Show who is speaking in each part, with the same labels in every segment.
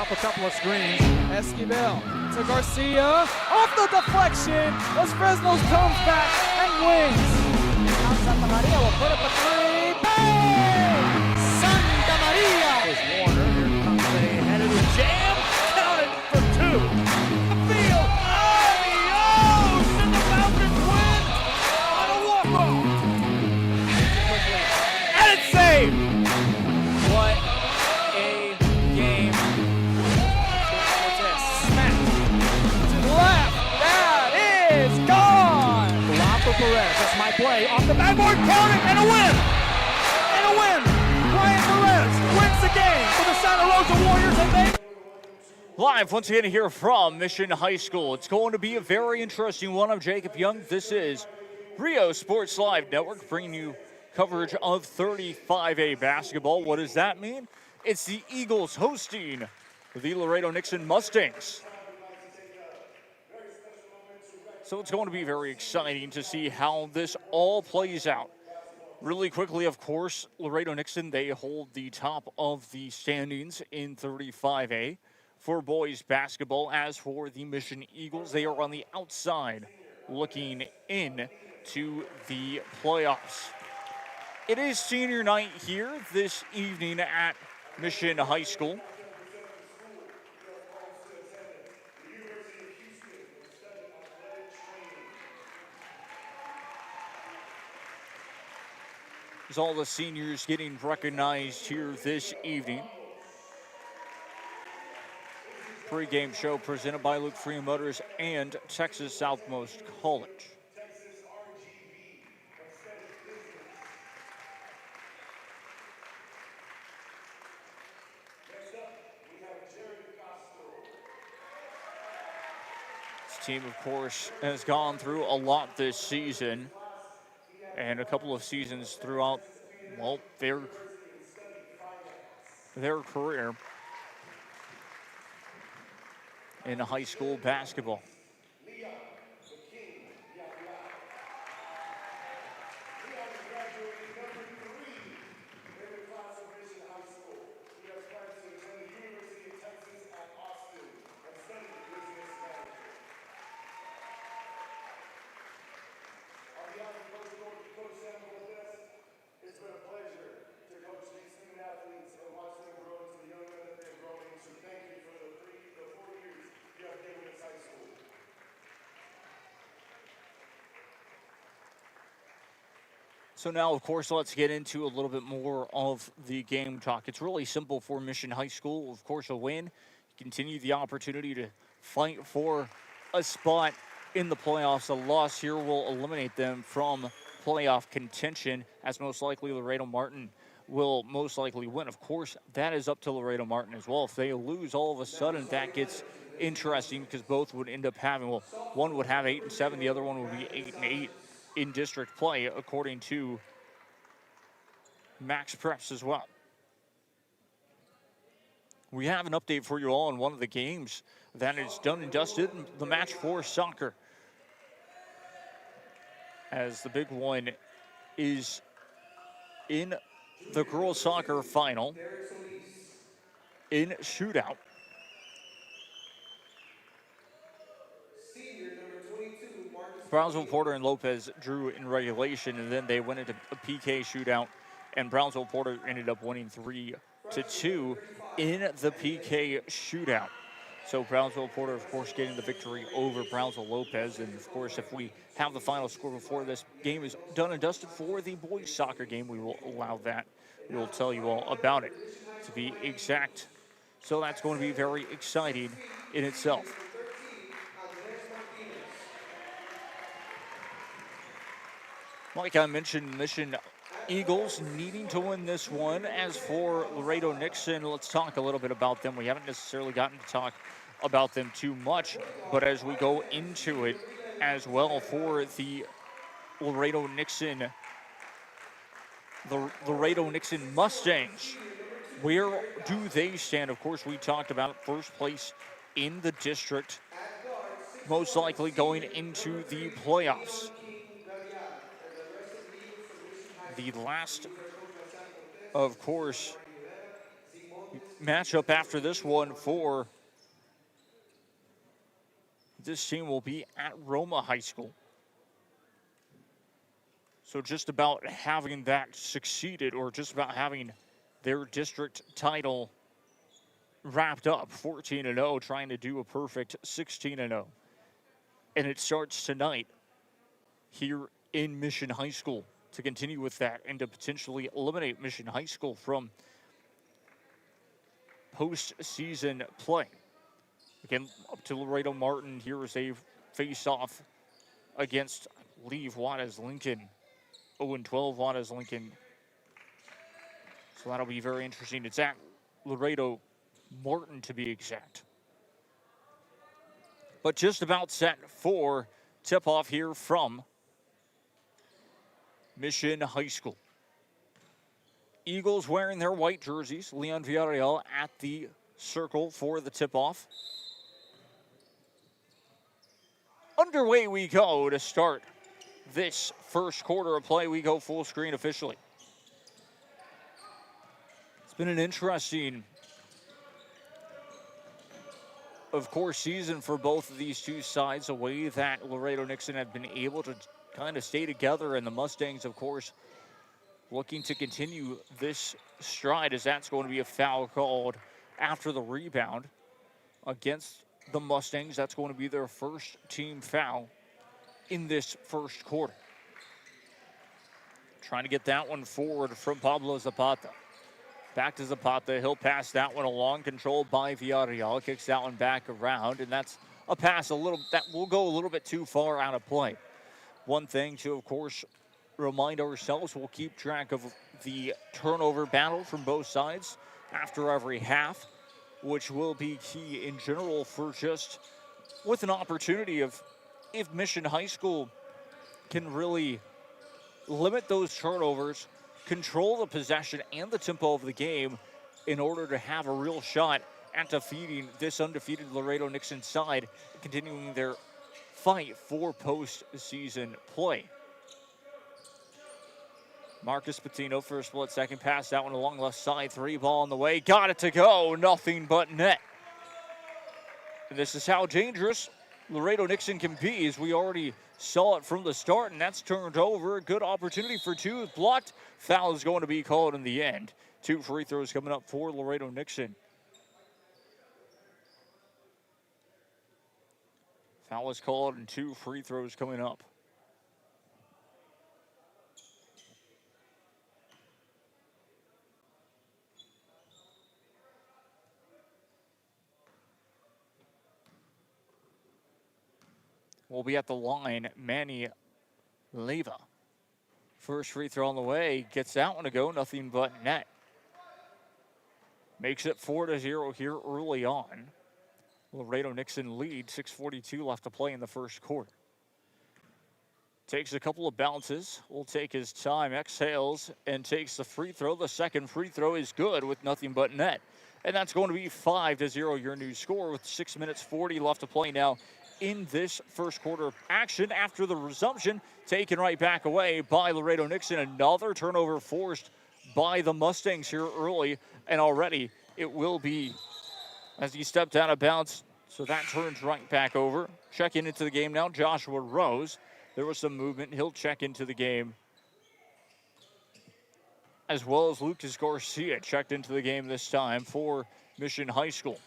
Speaker 1: off a couple of screens. Esquivel to Garcia. Off the deflection. Los Fresnos comes back and wins. Now Santa Maria will put up a three. Bang! Santa Maria!
Speaker 2: There's Warner. Here comes a headed jam. Counted for two. The field. Adios! And the Falcons win on a walk-off. And it's saved. What a game.
Speaker 1: Smacked to the left. That is gone.
Speaker 2: Lapa Perez. That's my play. Off the backboard. Counting and a win. And a win. Brian Perez wins the game for the Santa Rosa Warriors, and they live once again here from Mission High School. It's going to be a very interesting one. I'm Jacob Young. This is Rio Sports Live Network bringing you coverage of 35A basketball. What does that mean? It's the Eagles hosting the Laredo Nixon Mustangs. So it's going to be very exciting to see how this all plays out. Really quickly, of course, Laredo Nixon, they hold the top of the standings in 35A for boys basketball. As for the Mission Eagles, they are on the outside looking in to the playoffs. It is senior night here this evening at Mission High School. As all the seniors getting recognized here this evening. Pre-game show presented by Luke Freeman Motors and Texas Southmost College. This team, of course, has gone through a lot this season. And a couple of seasons throughout, well, their career in high school basketball. So now, of course, let's get into a little bit more of the game talk. It's really simple for Mission High School. Of course, a win, continue the opportunity to fight for a spot in the playoffs. A loss here will eliminate them from playoff contention, as most likely Laredo Martin will most likely win. Of course, that is up to Laredo Martin as well. If they lose, all of a sudden, that gets interesting because both would end up having, well, one would have 8-7, the other one would be 8-8. In district play, according to Max Preps as well. We have an update for you all on one of the games that is done and dusted, the Match 4 soccer. As the big one is in the girls soccer final in shootout. Brownsville, Porter, and Lopez drew in regulation, and then they went into a PK shootout, and Brownsville Porter ended up winning 3-2 in the PK shootout. So Brownsville Porter, of course, getting the victory over Brownsville Lopez. And, of course, if we have the final score before this game is done and dusted for the boys soccer game, we will allow that. We will tell you all about it, to be exact. So that's going to be very exciting in itself. Like I mentioned, Mission Eagles needing to win this one. As for Laredo Nixon, let's talk a little bit about them. We haven't necessarily gotten to talk about them too much, but as we go into it as well for the Laredo Nixon Mustangs, where do they stand? Of course, we talked about first place in the district, most likely going into the playoffs. The last, of course, matchup after this one for this team will be at Roma High School. So just about having that succeeded, or just about having their district title wrapped up. 14-0, trying to do a perfect 16-0. And it starts tonight here in Mission High School to continue with that and to potentially eliminate Mission High School from postseason play. Again, up to Laredo Martin. Here is a face-off against, I believe, Juarez Lincoln. 0-12 Juarez Lincoln. So that'll be very interesting. It's at Laredo Martin, to be exact. But just about set for tip-off here from Mission High School. Eagles wearing their white jerseys. Leon Villarreal at the circle for the tip-off. Underway we go to start this first quarter of play. We go full screen officially. It's been an interesting, of course, season for both of these two sides. A way that Laredo Nixon have been able to kind of stay together, and the Mustangs, of course, looking to continue this stride, as that's going to be a foul called after the rebound against the Mustangs. That's going to be their first team foul in this first quarter. Trying to get that one forward from Pablo Zapata. Back to Zapata. He'll pass that one along, controlled by Villarreal. Kicks that one back around, and that's a pass that will go a little bit too far out of play. One thing to, of course, remind ourselves, we'll keep track of the turnover battle from both sides after every half, which will be key in general for just with an opportunity of, if Mission High School can really limit those turnovers, control the possession and the tempo of the game in order to have a real shot at defeating this undefeated Laredo Nixon side, continuing their fight for postseason play. Marcus Patino for a split second, pass that one along left side, 3 ball on the way, got it to go, nothing but net. And this is how dangerous Laredo Nixon can be, as we already saw it from the start, and that's turned over. Good opportunity for two, blocked. Foul is going to be called in the end. 2 free throws coming up for Laredo Nixon. Foul is called and 2 free throws coming up. Will be at the line, Manny Leva. First free throw on the way, gets that one to go, nothing but net. Makes it 4-0 here early on. Laredo Nixon lead, 6:42 left to play in the first quarter. Takes a couple of bounces, will take his time, exhales, and takes the free throw. The second free throw is good with nothing but net. And that's going to be 5-0, your new score, with 6 minutes 40 left to play now in this first quarter action. After the resumption, taken right back away by Laredo Nixon. Another turnover forced by the Mustangs here early, and already it will be as he stepped out of bounds. So that turns right back over. Checking into the game now, Joshua Rose. There was some movement. He'll check into the game, as well as Lucas Garcia checked into the game this time for Mission High School.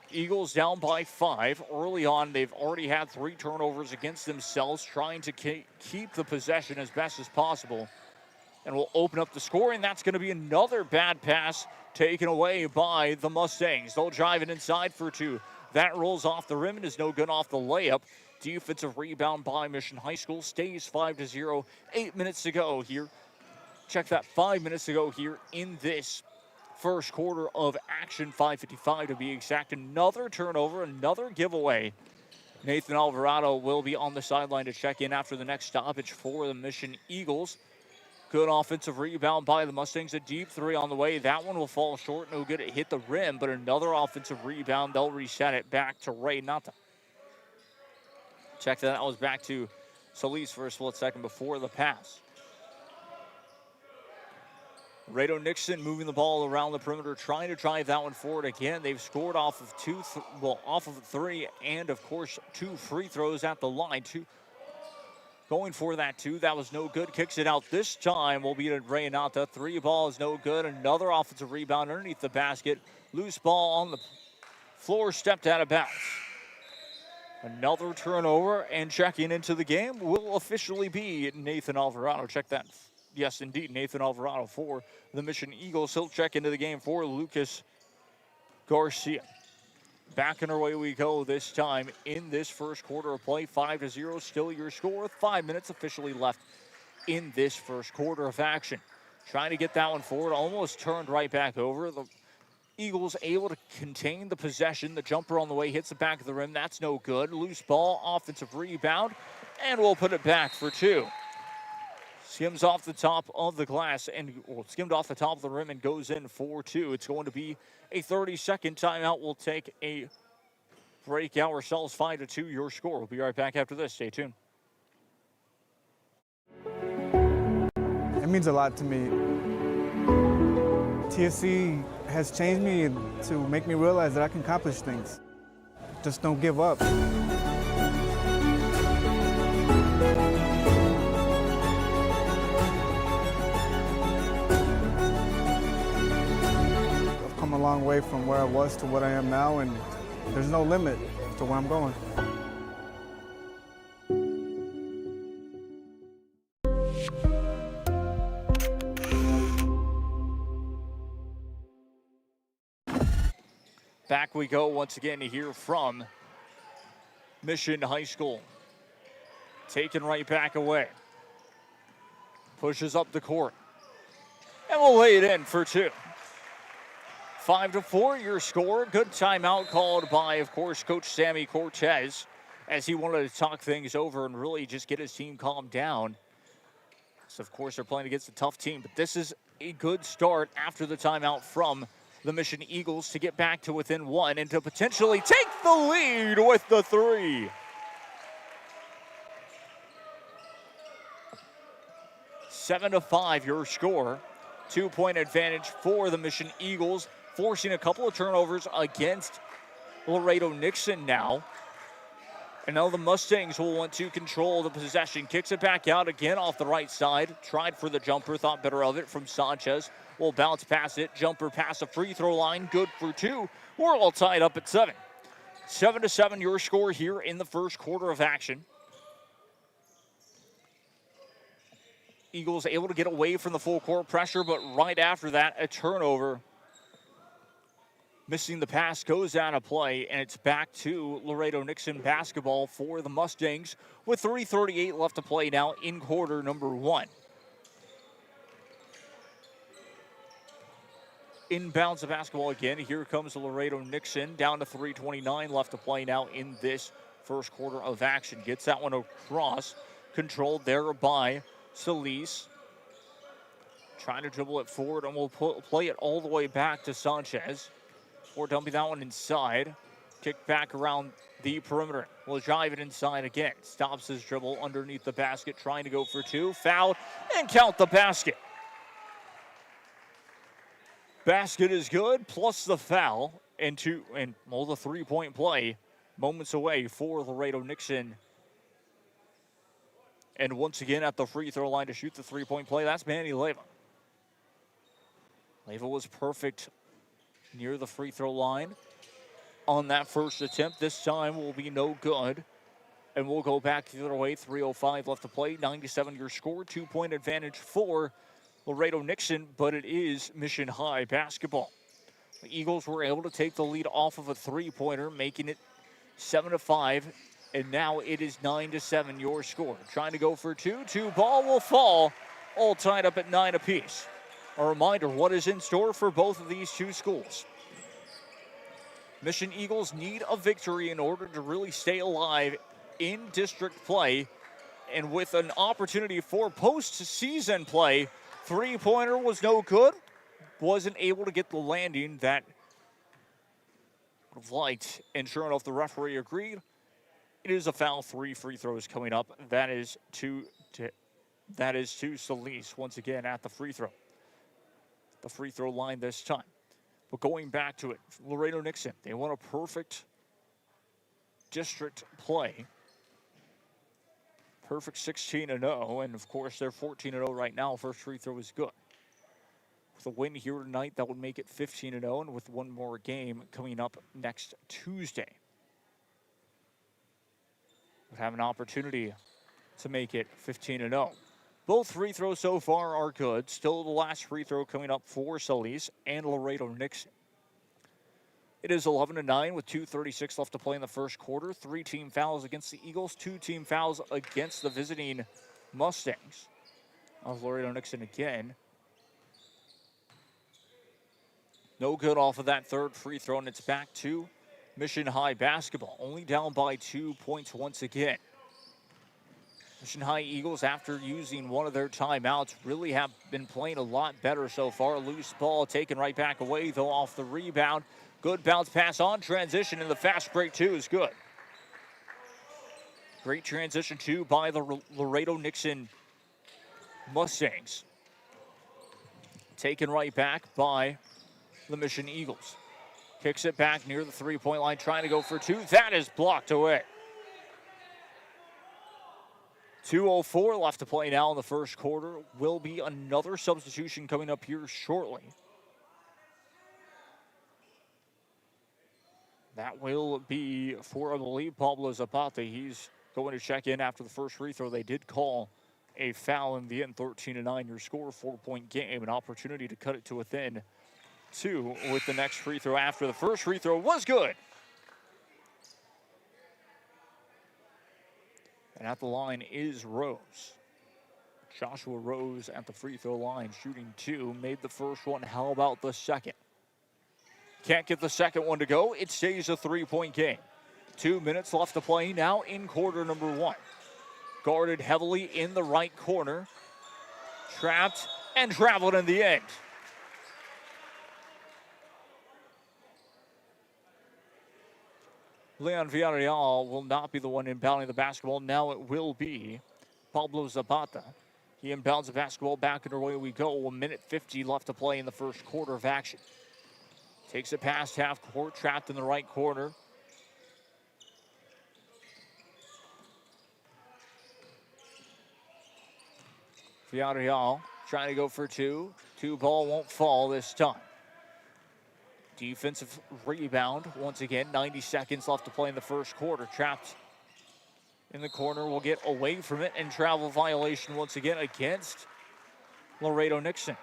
Speaker 2: Eagles down by 5. Early on, they've already had 3 turnovers against themselves, trying to keep the possession as best as possible. And will open up the scoring. That's going to be another bad pass taken away by the Mustangs. They'll drive it inside for 2. That rolls off the rim and is no good off the layup. Defensive rebound by Mission High School. Stays 5-0. 8 minutes to go here. Check that, 5 minutes to go here in this first quarter of action. 5:55 to be exact. Another turnover, another giveaway. Nathan Alvarado will be on the sideline to check in after the next stoppage for the Mission Eagles. Good offensive rebound by the Mustangs. A deep 3 on the way. That one will fall short. No good. It hit the rim, but another offensive rebound. They'll reset it back to Ray Nata. Check that. That was back to Solis for a split second before the pass. Laredo Nixon moving the ball around the perimeter, trying to drive that one forward again. They've scored off of off of 3, and of course 2 free throws at the line. Going for that 2, that was no good. Kicks it out this time. Will be to Reynata. 3 ball is no good. Another offensive rebound underneath the basket. Loose ball on the floor, stepped out of bounds. Another turnover, and checking into the game will officially be Nathan Alvarado. Check that. Yes, indeed, Nathan Alvarado for the Mission Eagles. He'll check into the game for Lucas Garcia. Back and away we go this time in this first quarter of play. 5-0, still your score. 5 minutes officially left in this first quarter of action. Trying to get that one forward, almost turned right back over. The Eagles able to contain the possession. The jumper on the way hits the back of the rim. That's no good. Loose ball, offensive rebound, and we'll put it back for 2. Skims off the top of the glass and skimmed off the top of the rim and goes in for 2. It's going to be a 30-second timeout. We'll take a break ourselves. 5-2 your score. We'll be right back after this. Stay tuned.
Speaker 3: It means a lot to me. TSC has changed me to make me realize that I can accomplish things. Just don't give up. I've come a long way from where I was to what I am now, and there's no limit to where I'm going.
Speaker 2: Back we go once again to hear from Mission High School. Taken right back away. Pushes up the court. And we'll lay it in for 2. 5-4 your score. Good timeout called by, of course, Coach Sammy Cortez, as he wanted to talk things over and really just get his team calmed down. So, of course, they're playing against a tough team, but this is a good start after the timeout from the Mission Eagles to get back to within 1 and to potentially take the lead with the 3. Seven to 5 your score. 2-point advantage for the Mission Eagles, forcing a couple of turnovers against Laredo Nixon now. And now the Mustangs will want to control the possession. Kicks it back out again off the right side. Tried for the jumper, thought better of it from Sanchez. Will bounce past it. Jumper past the free throw line. Good for 2. We're all tied up at 7. 7-7 your score here in the first quarter of action. Eagles able to get away from the full court pressure, but right after that, a turnover. Missing the pass, goes out of play, and it's back to Laredo Nixon basketball for the Mustangs with 3:38 left to play now in quarter number 1. Inbounds the basketball again. Here comes Laredo Nixon, down to 3:29 left to play now in this first quarter of action. Gets that one across, controlled there by Solis. Trying to dribble it forward, and we'll play it all the way back to Sanchez. Or dumping that one inside. Kick back around the perimeter. Will drive it inside again. Stops his dribble underneath the basket, trying to go for 2. Foul, and count the basket. Basket is good, plus the foul, and the 3-point play moments away for Laredo Nixon. And once again at the free throw line to shoot the 3-point play, that's Manny Leyva. Leyva was perfect near the free throw line on that first attempt. This time will be no good. And we'll go back the other way. 3:05 left to play. 97 your score. 2-point advantage for Laredo Nixon, but it is Mission High basketball. The Eagles were able to take the lead off of a 3-pointer, making it 7-5. And now it is 9-7 your score. Trying to go for 2. 2 ball will fall. All tied up at 9 apiece. A reminder, what is in store for both of these two schools. Mission Eagles need a victory in order to really stay alive in district play. And with an opportunity for postseason play, 3-pointer was no good. Wasn't able to get the landing that would have liked. And sure enough, the referee agreed. It is a foul. 3 free throws coming up. That is to Solis once again at the free throw. the free throw line this time. But going back to it, Laredo Nixon, they want a perfect district play. Perfect 16-0, and of course they're 14-0 right now. First free throw is good. With a win here tonight, that would make it 15-0, and with one more game coming up next Tuesday, would have an opportunity to make it 15-0. Both free throws so far are good. Still the last free throw coming up for Solis and Laredo Nixon. It is 11-9 with 2:36 left to play in the first quarter. 3 team fouls against the Eagles, 2 team fouls against the visiting Mustangs. Of Laredo Nixon again. No good off of that third free throw, and it's back to Mission High basketball. Only down by 2 points once again. Mission High Eagles, after using one of their timeouts, really have been playing a lot better so far. Loose ball taken right back away, though, off the rebound. Good bounce pass on transition, and the fast break, too, is good. Great transition, too, by the Laredo Nixon Mustangs. Taken right back by the Mission Eagles. Kicks it back near the three-point line, trying to go for 2. That is blocked away. 2:04 left to play now in the first quarter. Will be another substitution coming up here shortly. That will be for, I believe, Pablo Zapata. He's going to check in after the first free throw. They did call a foul in the end. 13-9, your score, 4-point game. An opportunity to cut it to within 2 with the next free throw after the first free throw was good. And at the line is Rose. Joshua Rose at the free throw line, shooting 2. Made the first one. How about the second? Can't get the second one to go. It stays a 3-point game. 2 minutes left to play now in quarter number 1. Guarded heavily in the right corner. Trapped and traveled in the end. Leon Villarreal will not be the one inbounding the basketball. Now it will be Pablo Zapata. He inbounds the basketball back, and away we go. 1:50 left to play in the first quarter of action. Takes it past half court, trapped in the right corner. Villarreal trying to go for 2. 2 ball won't fall this time. Defensive rebound once again. 90 seconds left to play in the first quarter. Trapped in the corner. Will get away from it, and travel violation once again against Laredo Nixon.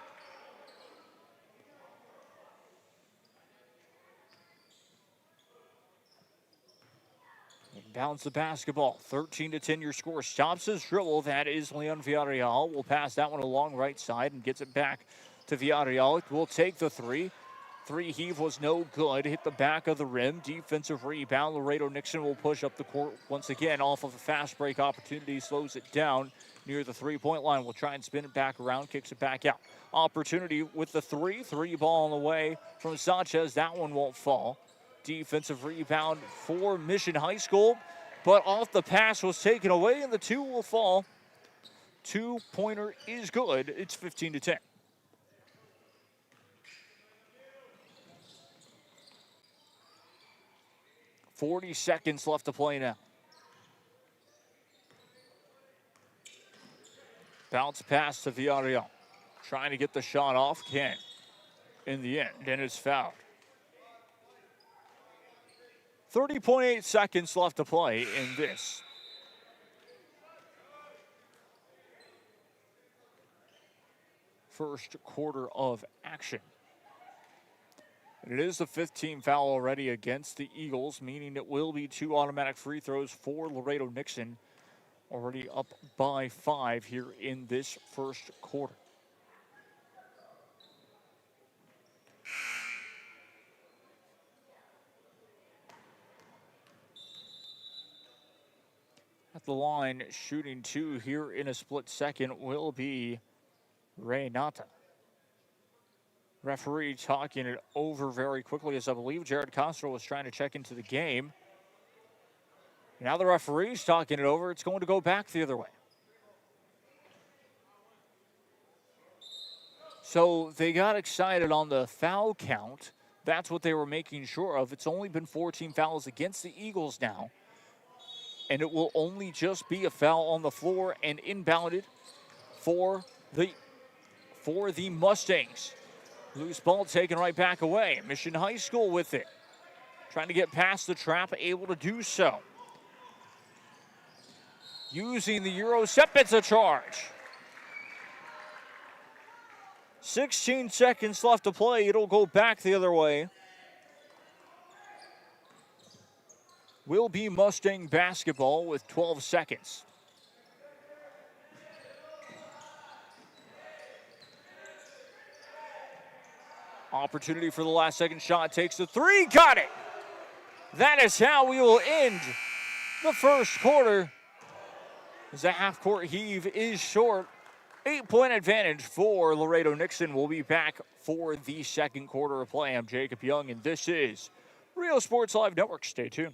Speaker 2: Inbounds the basketball. 13-10 your score. Stops his dribble. That is Leon Villarreal. Will pass that one along right side and gets it back to Villarreal. Will take the 3. 3 heave was no good. Hit the back of the rim. Defensive rebound. Laredo Nixon will push up the court once again off of a fast break opportunity. Slows it down near the 3-point line. Will try and spin it back around. Kicks it back out. Opportunity with the 3. 3 ball on the way from Sanchez. That one won't fall. Defensive rebound for Mission High School. But off the pass was taken away, and the 2 will fall. 2-pointer is good. It's 15-10. .40 seconds left to play now. Bounce pass to Villarreal. Trying to get the shot off. Can't. In the end, and it's fouled. 30.8 seconds left to play in this. First quarter of action. It is the 5th team foul already against the Eagles, meaning it will be 2 automatic free throws for Laredo Nixon. Already up by 5 here in this first quarter. At the line, shooting 2 here in a split second will be Renata. Referee talking it over very quickly, as I believe Jared Castro was trying to check into the game. Now the referee's talking it over. It's going to go back the other way. So they got excited on the foul count. That's what they were making sure of. It's only been 14 fouls against the Eagles now. And it will only just be a foul on the floor and inbounded for the Mustangs. Loose ball taken right back away. Mission High School with it. Trying to get past the trap, able to do so. Using the Euro step, it's a charge. 16 seconds left to play. It'll go back the other way. Will be Mustang basketball with 12 seconds. Opportunity for the last second shot. Takes the three. Got it. That is how we will end the first quarter. As the half-court heave is short. 8-point advantage for Laredo Nixon. We'll be back for the second quarter of play. I'm Jacob Young, and this is Rio Sports Live Network. Stay tuned.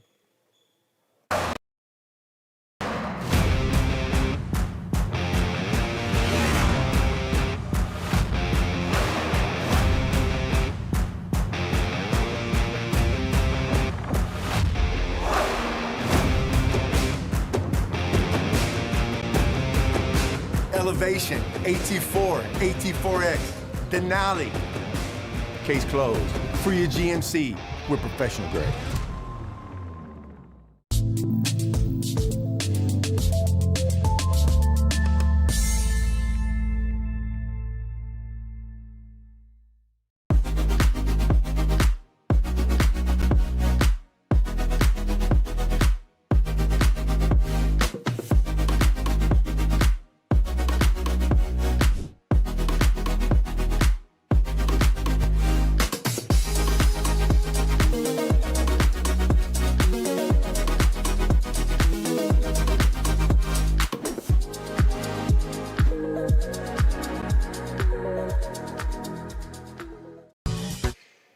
Speaker 4: Elevation, AT4, AT4X, Denali. Case closed. Free your GMC. We're professional grade.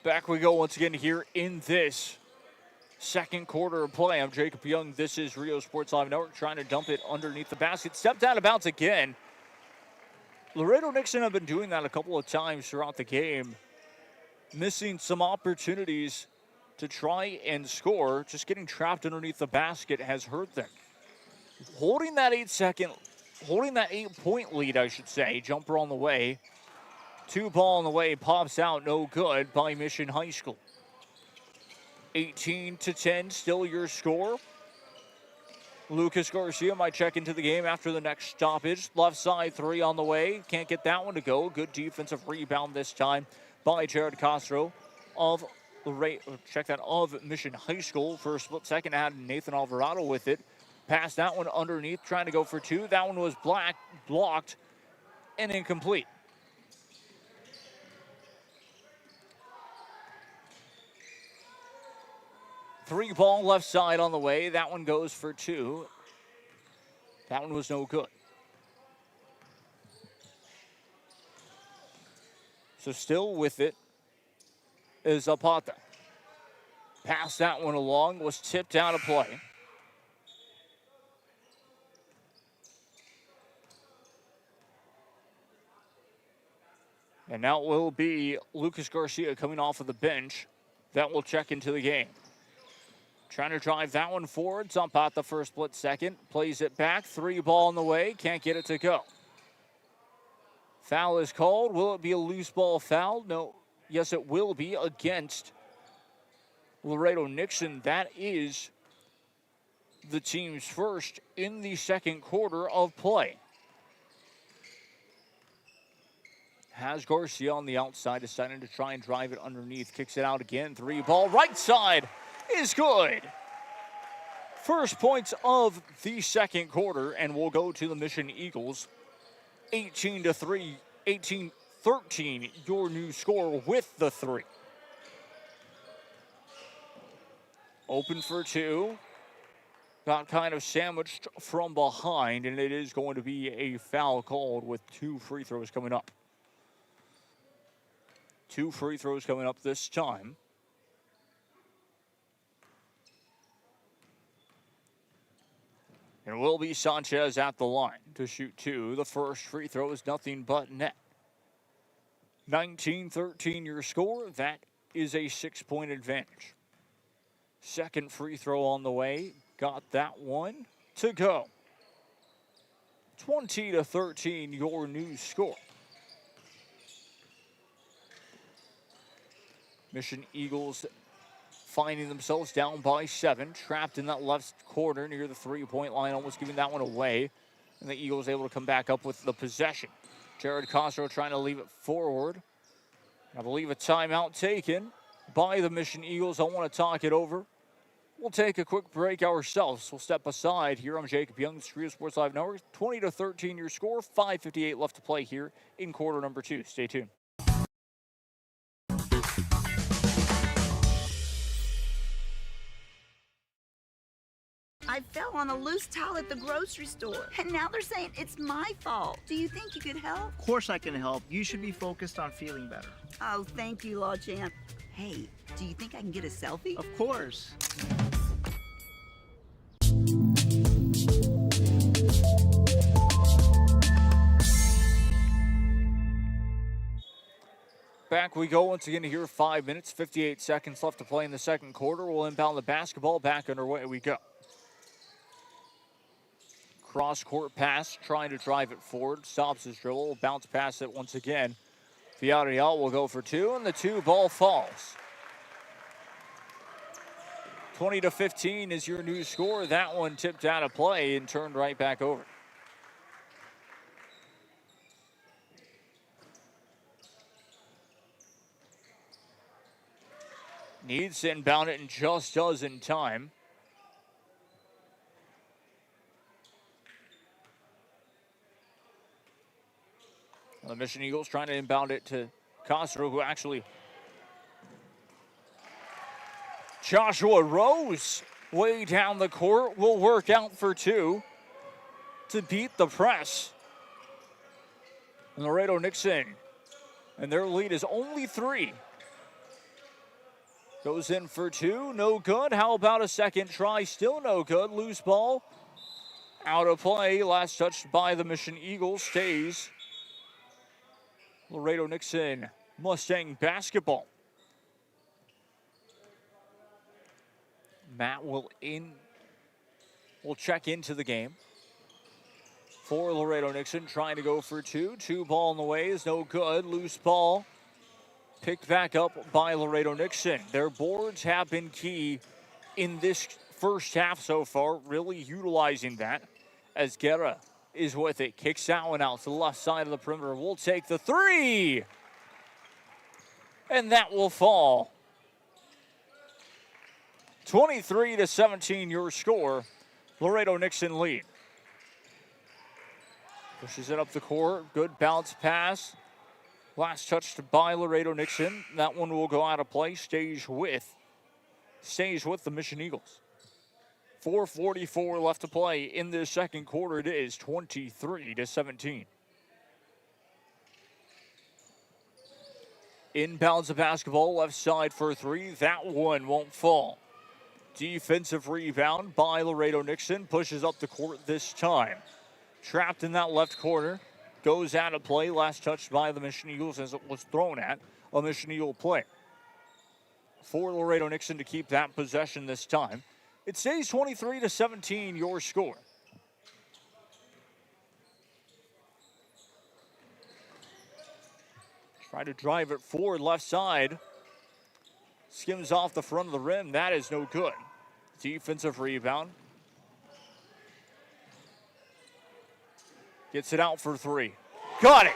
Speaker 2: Back we go once again here in this second quarter of play. I'm Jacob Young. This is Rio Sports Live Network, trying to dump it underneath the basket. Stepped out of bounds again. Laredo Nixon have been doing that a couple of times throughout the game. Missing some opportunities to try and score. Just getting trapped underneath the basket has hurt them. Holding that 8-point lead, I should say. Jumper on the way. 2 ball on the way, pops out, no good by Mission High School. 18-10, still your score. Lucas Garcia might check into the game after the next stoppage. Left side 3 on the way, can't get that one to go. Good defensive rebound this time by Jared Castro of Mission High School. For a split second, had Nathan Alvarado with it. Passed that one underneath, trying to go for 2. That one was blocked and incomplete. Three ball left side on the way. That one goes for 2. That one was no good. So still with it is Zapata. Passed that one along, was tipped out of play. And now it will be Lucas Garcia coming off of the bench. That will check into the game. Trying to drive that one forward. Zapata first split second. Plays it back. 3 ball on the way. Can't get it to go. Foul is called. Will it be a loose ball foul? No. Yes, it will be against Laredo Nixon. That is the team's first in the second quarter of play. Has Garcia on the outside, deciding to try and drive it underneath. Kicks it out again. 3 ball right side is good. First points of the second quarter, and we'll go to the Mission Eagles. 18-13, your new score with the 3. Open for 2. Got kind of sandwiched from behind, and it is going to be a foul called with 2 free throws coming up. 2 free throws coming up this time. And it will be Sanchez at the line to shoot 2. The first free throw is nothing but net. 19-13 your score. That is a 6-point advantage. Second free throw on the way. Got that one to go. 20-13 your new score. Mission Eagles finding themselves down by 7, trapped in that left corner near the three-point line, almost giving that one away. And the Eagles able to come back up with the possession. Jared Castro trying to leave it forward. I believe a timeout taken by the Mission Eagles. I want to talk it over. We'll take a quick break ourselves. We'll step aside here. I'm Jacob Young, the Screen Sports Live Network. 20-13 your score. 5:58 left to play here in quarter number 2. Stay tuned.
Speaker 5: I fell on a loose towel at the grocery store, and now they're saying it's my fault. Do you think you could help?
Speaker 6: Of course I can help. You should be focused on feeling better.
Speaker 5: Oh, thank you, Law Champ. Hey, do you think I can get a selfie?
Speaker 6: Of course.
Speaker 2: Back we go once again here. 5 minutes, 58 seconds left to play in the second quarter. We'll inbound the basketball. Back underway we go. Cross-court pass, trying to drive it forward. Stops his dribble, bounce past it once again. Villarreal will go for 2, and the 2 ball falls. 20-15 is your new score. That one tipped out of play and turned right back over. Needs to inbound it and just does in time. The Mission Eagles trying to inbound it to Castro, who actually... Joshua Rose way down the court will work out for 2 to beat the press. And Laredo Nixon, and their lead is only 3. Goes in for 2, no good. How about a second try? Still no good. Loose ball out of play. Last touched by the Mission Eagles. Stays Laredo Nixon Mustang basketball. Matt will check into the game for Laredo Nixon, trying to go for 2. 2 ball in the way is no good. Loose ball picked back up by Laredo Nixon. Their boards have been key in this first half so far, really utilizing that as Guerra is with it. Kicks that one out to the left side of the perimeter. We'll take the 3. And that will fall. 23-17 your score. Laredo Nixon lead. Pushes it up the court. Good bounce pass. Last touched by Laredo Nixon. That one will go out of play. Stays with the Mission Eagles. 4:44 left to play in this second quarter. It is 23-17. Inbounds the basketball, left side for 3. That one won't fall. Defensive rebound by Laredo Nixon. Pushes up the court this time. Trapped in that left corner. Goes out of play. Last touched by the Mission Eagles as it was thrown at a Mission Eagle player. For Laredo Nixon to keep that possession this time. It stays 23-17 your score. Try to drive it forward left side. Skims off the front of the rim. That is no good. Defensive rebound. Gets it out for 3. Got it.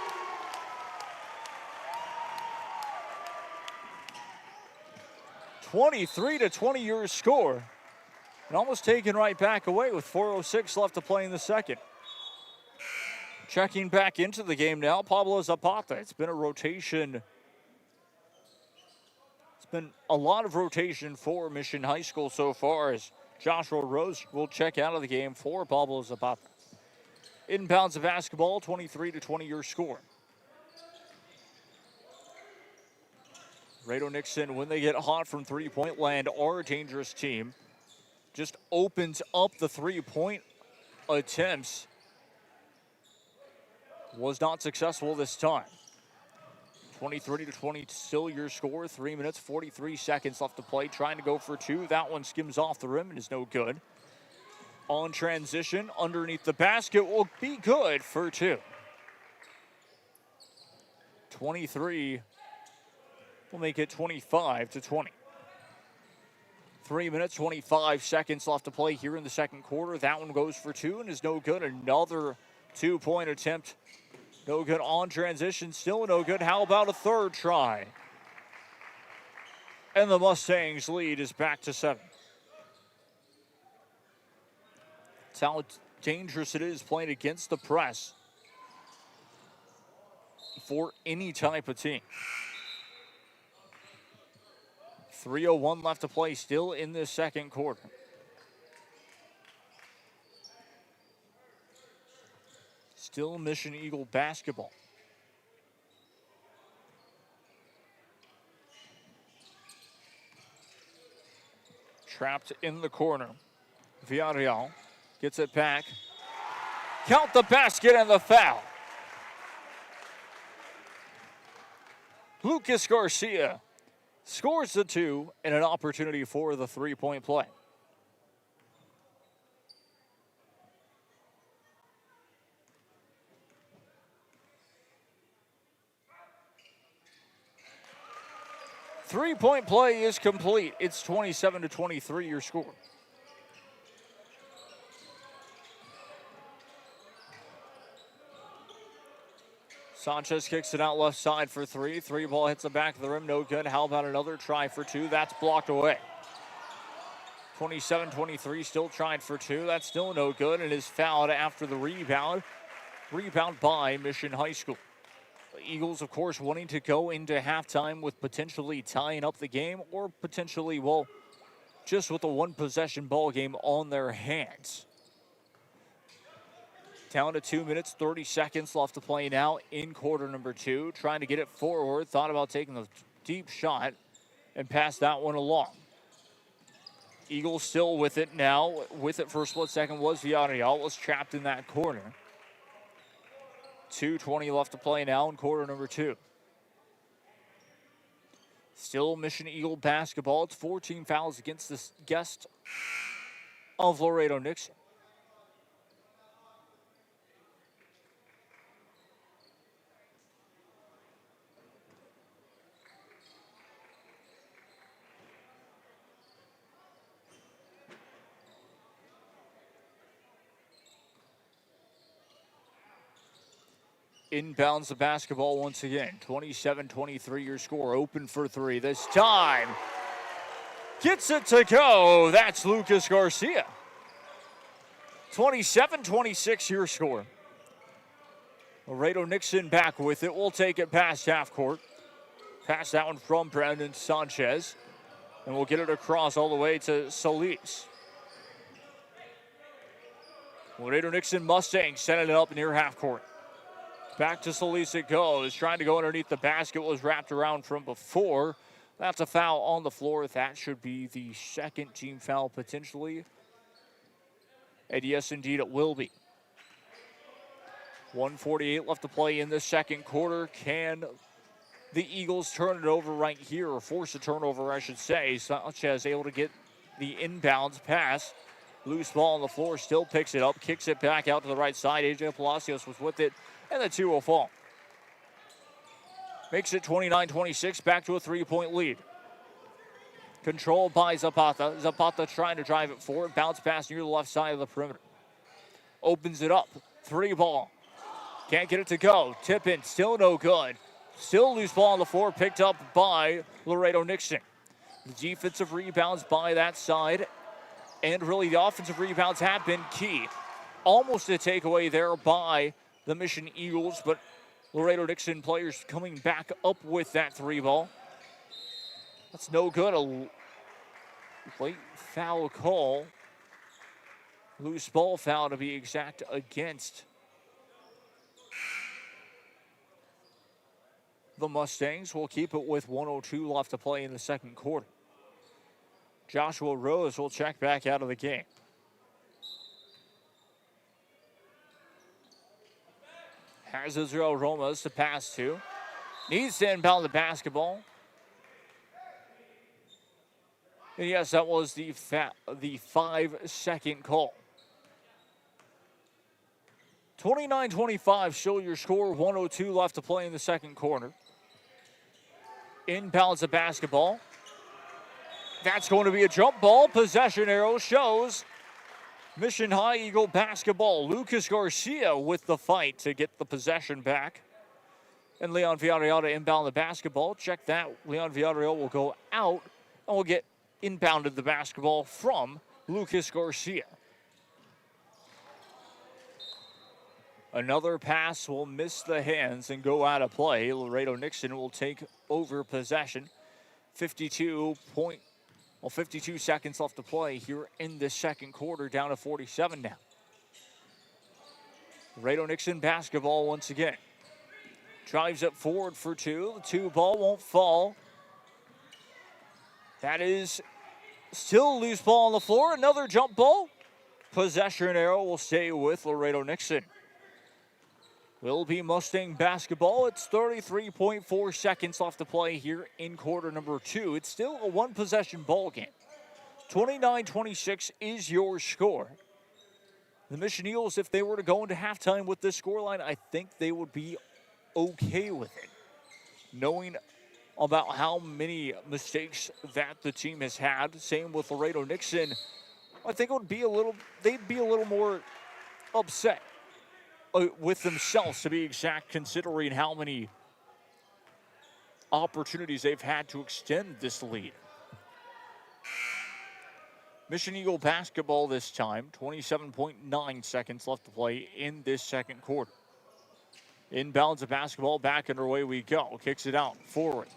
Speaker 2: (23-20) your score. And almost taken right back away with 4:06 left to play in the second. Checking back into the game now, Pablo Zapata. It's been a rotation. It's been a lot of rotation for Mission High School so far, as Joshua Rose will check out of the game for Pablo Zapata. Inbounds of basketball, 23-20 your score. Laredo Nixon, when they get hot from three-point land, are a dangerous team. Just opens up the three-point attempts. Was not successful this time. 23-20 still your score. 3 minutes, 43 seconds left to play. Trying to go for two. That one skims off the rim and is no good. On transition, underneath the basket will be good for two. 23 will make it 25-20. 3 minutes, 25 seconds left to play here in the second quarter. That one goes for two and is no good. Another two-point attempt. No good on transition, still no good. How about a third try? And the Mustangs lead is back to 7. That's how dangerous it is playing against the press for any type of team. 3:01 left to play still in this second quarter. Still Mission Eagle basketball. Trapped in the corner. Villarreal gets it back. Count the basket and the foul. Lucas Garcia scores the two and an opportunity for the three-point play. Three-point play is complete. It's 27-23 your score. Sanchez kicks it out left side for three. Three ball hits the back of the rim, no good. How about another try for two? That's blocked away. 27-23, still trying for two. That's still no good and is fouled after the rebound. Rebound by Mission High School. The Eagles, of course, wanting to go into halftime with potentially tying up the game or potentially, well, just with a one-possession ball game on their hands. Down to 2 minutes, 30 seconds left to play now in quarter number two. Trying to get it forward. Thought about taking a deep shot and pass that one along. Eagles still with it now. With it for a split second was Villarreal. Was trapped in that corner. 2:20 left to play now in quarter number two. Still Mission Eagle basketball. It's 14 fouls against this guest of Laredo Nixon. Inbounds the basketball once again. 27-23 your score. Open for three this time. Gets it to go. That's Lucas Garcia. 27-26 your score. Laredo Nixon back with it. We'll take it past half court. Pass that one from Brandon Sanchez. And we'll get it across all the way to Solis. Laredo Nixon Mustangs setting it up near half court. Back to Solis it goes. Trying to go underneath the basket. Was wrapped around from before. That's a foul on the floor. That should be the second team foul potentially. And yes, indeed, it will be. 1:48 left to play in the second quarter. Can the Eagles turn it over right here, or force a turnover, I should say? Sanchez able to get the inbounds pass. Loose ball on the floor, still picks it up, kicks it back out to the right side. AJ Palacios was with it, and the two will fall. Makes it 29-26, back to a three-point lead. Controlled by Zapata. Zapata trying to drive it forward. Bounce pass near the left side of the perimeter. Opens it up. Three ball. Can't get it to go. Tip in. Still no good. Still loose ball on the floor. Picked up by Laredo Nixon. The defensive rebounds by that side. And really the offensive rebounds have been key. Almost a takeaway there by the Mission Eagles. But Laredo Nixon players coming back up with that three ball. That's no good. A late foul call. Loose ball foul to be exact against the Mustangs. Will keep it with 1:02 left to play in the second quarter. Joshua Rose will check back out of the game. Has Israel Romas to pass to. needs to inbound the basketball. And yes, that was the 5-second call. 29-25, still your score. 1:02 left to play in the second quarter. Inbounds the basketball. That's going to be a jump ball. Possession arrow shows Mission High Eagle basketball. Lucas Garcia with the fight to get the possession back. And Leon Villarreal to inbound the basketball. Check that. Leon Villarreal will go out and will get inbounded the basketball from Lucas Garcia. Another pass will miss the hands and go out of play. Laredo Nixon will take over possession. 52 seconds left to play here in the second quarter, down to 47 now. Laredo Nixon basketball once again. Drives it forward for two. The two ball won't fall. That is still a loose ball on the floor. Another jump ball. Possession arrow will stay with Laredo Nixon. Will be Mustang basketball. It's 33.4 seconds left to play here in quarter number 2. It's still a one-possession ball game. 29-26 is your score. The Mission Eagles, if they were to go into halftime with this scoreline, I think they would be okay with it, knowing about how many mistakes that the team has had. Same with Laredo Nixon. I think it would be they'd be a little more upset with themselves, to be exact, considering how many opportunities they've had to extend this lead. Mission Eagle basketball this time. 27.9 seconds left to play in this second quarter. Inbounds the basketball, back underway we go. Kicks it out, forward.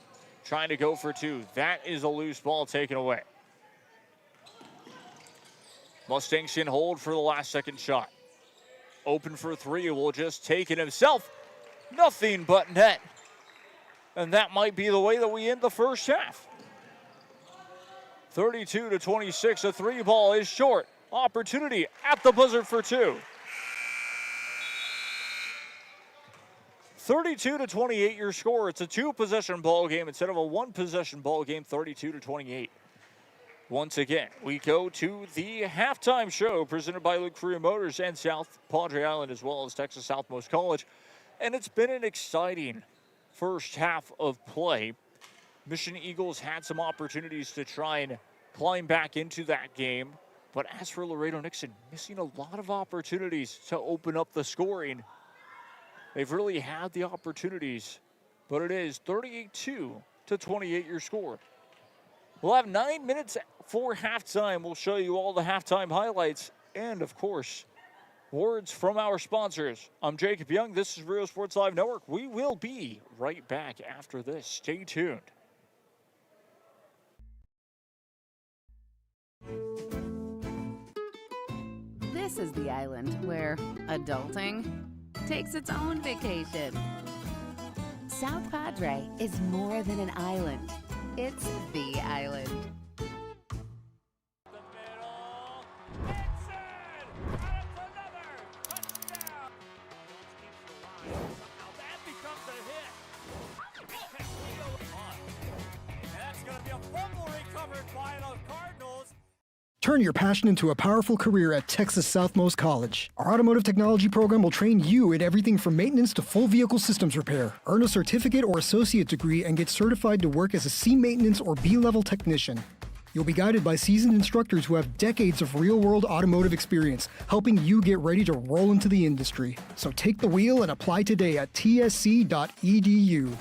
Speaker 2: Trying to go for two. That is a loose ball taken away. Mustangs in hold for the last second shot. Open for three, will just take it himself. Nothing but net. And that might be the way that we end the first half. 32-26, a three ball is short. Opportunity at the buzzer for two. 32-28 your score. It's a two-possession ball game instead of a one-possession ball game, 32-28. Once again, we go to the halftime show presented by Luke Freer Motors and South Padre Island, as well as Texas Southmost College. And it's been an exciting first half of play. Mission Eagles had some opportunities to try and climb back into that game. But as for Laredo Nixon, missing a lot of opportunities to open up the scoring. They've really had the opportunities, but it is 38-28 your score. We'll have 9 minutes for halftime. We'll show you all the halftime highlights and, of course, words from our sponsors. I'm Jacob Young. This is Rio Sports Live Network. We will be right back after this. Stay tuned.
Speaker 7: This is the island where adulting takes its own vacation. South Padre is more than an island. It's the island.
Speaker 2: The middle. Nixon! That's another touchdown! Now that becomes a hit. That's going to be a fumble recovered by the Cardinals.
Speaker 8: Turn your passion into a powerful career at Texas Southmost College. Our automotive technology program will train you in everything from maintenance to full vehicle systems repair. Earn a certificate or associate degree and get certified to work as a C maintenance or B-level technician. You'll be guided by seasoned instructors who have decades of real-world automotive experience, helping you get ready to roll into the industry. So take the wheel and apply today at tsc.edu.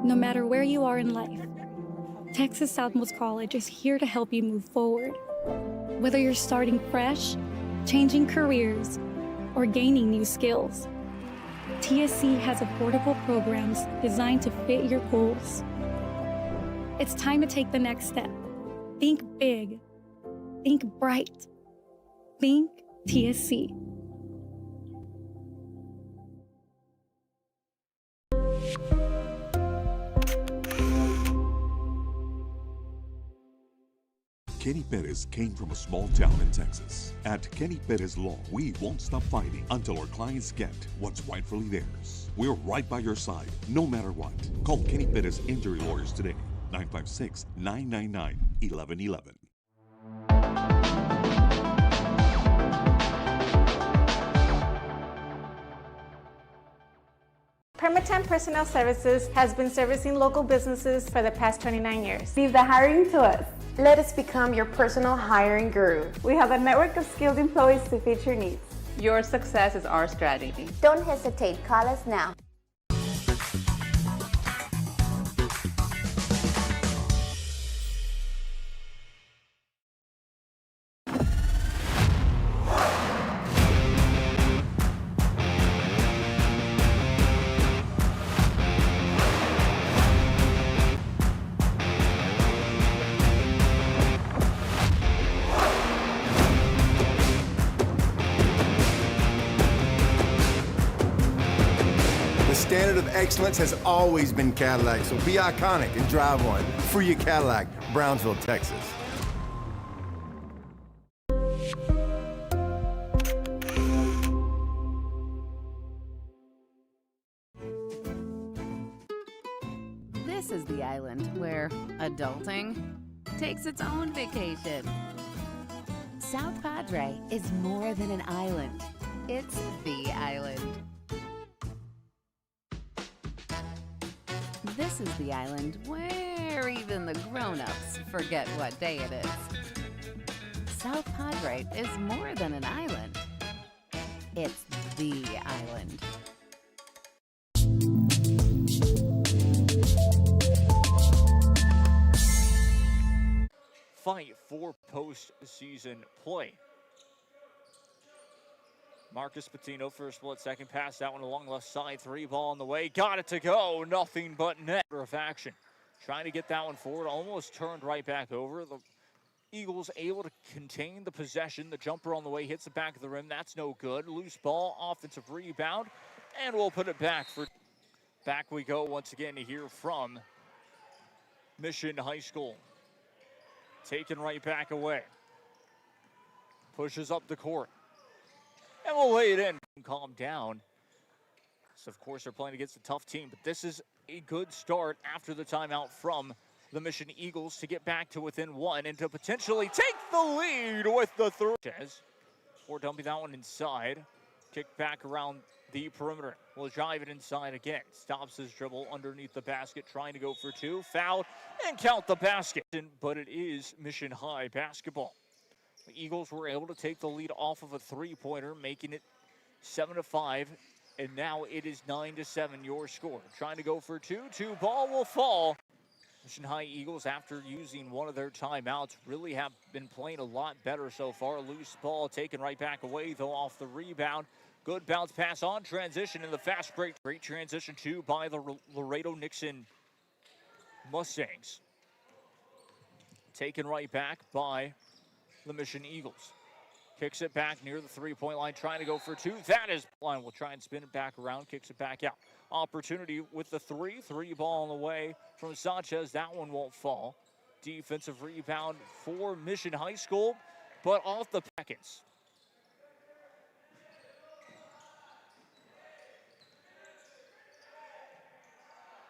Speaker 9: No matter where you are in life, Texas Southmost College is here to help you move forward. Whether you're starting fresh, changing careers, or gaining new skills, TSC has affordable programs designed to fit your goals. It's time to take the next step. Think big. Think bright. Think TSC.
Speaker 10: Kenny Perez came from a small town in Texas. At Kenny Perez Law, we won't stop fighting until our clients get what's rightfully theirs. We're right by your side, no matter what. Call Kenny Perez Injury Lawyers today, 956-999-1111.
Speaker 11: Permatemp Personnel Services has been servicing local businesses for the past 29 years.
Speaker 12: Leave the hiring to us. Let us become your personal hiring guru.
Speaker 11: We have a network of skilled employees to fit your needs.
Speaker 12: Your success is our strategy.
Speaker 13: Don't hesitate, call us now.
Speaker 4: The standard of excellence has always been Cadillac, so be iconic and drive one. Free your Cadillac, Brownsville, Texas.
Speaker 7: This is the island where adulting takes its own vacation. South Padre is more than an island. It's the island. This is the island where even the grown-ups forget what day it is. South Padre is more than an island. It's the island.
Speaker 2: Fight for postseason play. Marcus Patino for a split second pass. That one along left side. 3 ball on the way. Got it to go. Nothing but net of action. Trying to get that one forward. Almost turned right back over. The Eagles able to contain the possession. The jumper on the way hits the back of the rim. That's no good. Loose ball. Offensive rebound. And we'll put it back for... Back we go once again to hear from Mission High School. Taken right back away. Pushes up the court. And we'll lay it in. Calm down. So, of course, they're playing against a tough team. But this is a good start after the timeout from the Mission Eagles to get back to within 1 and to potentially take the lead with the throw. Or dumping that one inside. Kick back around the perimeter. Will drive it inside again. Stops his dribble underneath the basket. Trying to go for 2. Foul and count the basket. But it is Mission High basketball. The Eagles were able to take the lead off of a 3-pointer, making it 7-5, and now it is 9-7 your score. Trying to go for 2. 2 ball will fall. Mission High Eagles, after using one of their timeouts, really have been playing a lot better so far. Loose ball taken right back away, though, off the rebound. Good bounce pass on transition in the fast break. Great transition, too, by the Laredo Nixon Mustangs. Taken right back by the Mission Eagles. Kicks it back near the 3-point line, trying to go for 2. That is line. Will try and spin it back around, kicks it back out. Opportunity with the 3 ball on the way from Sanchez. That one won't fall. Defensive rebound for Mission High School, but off the seconds.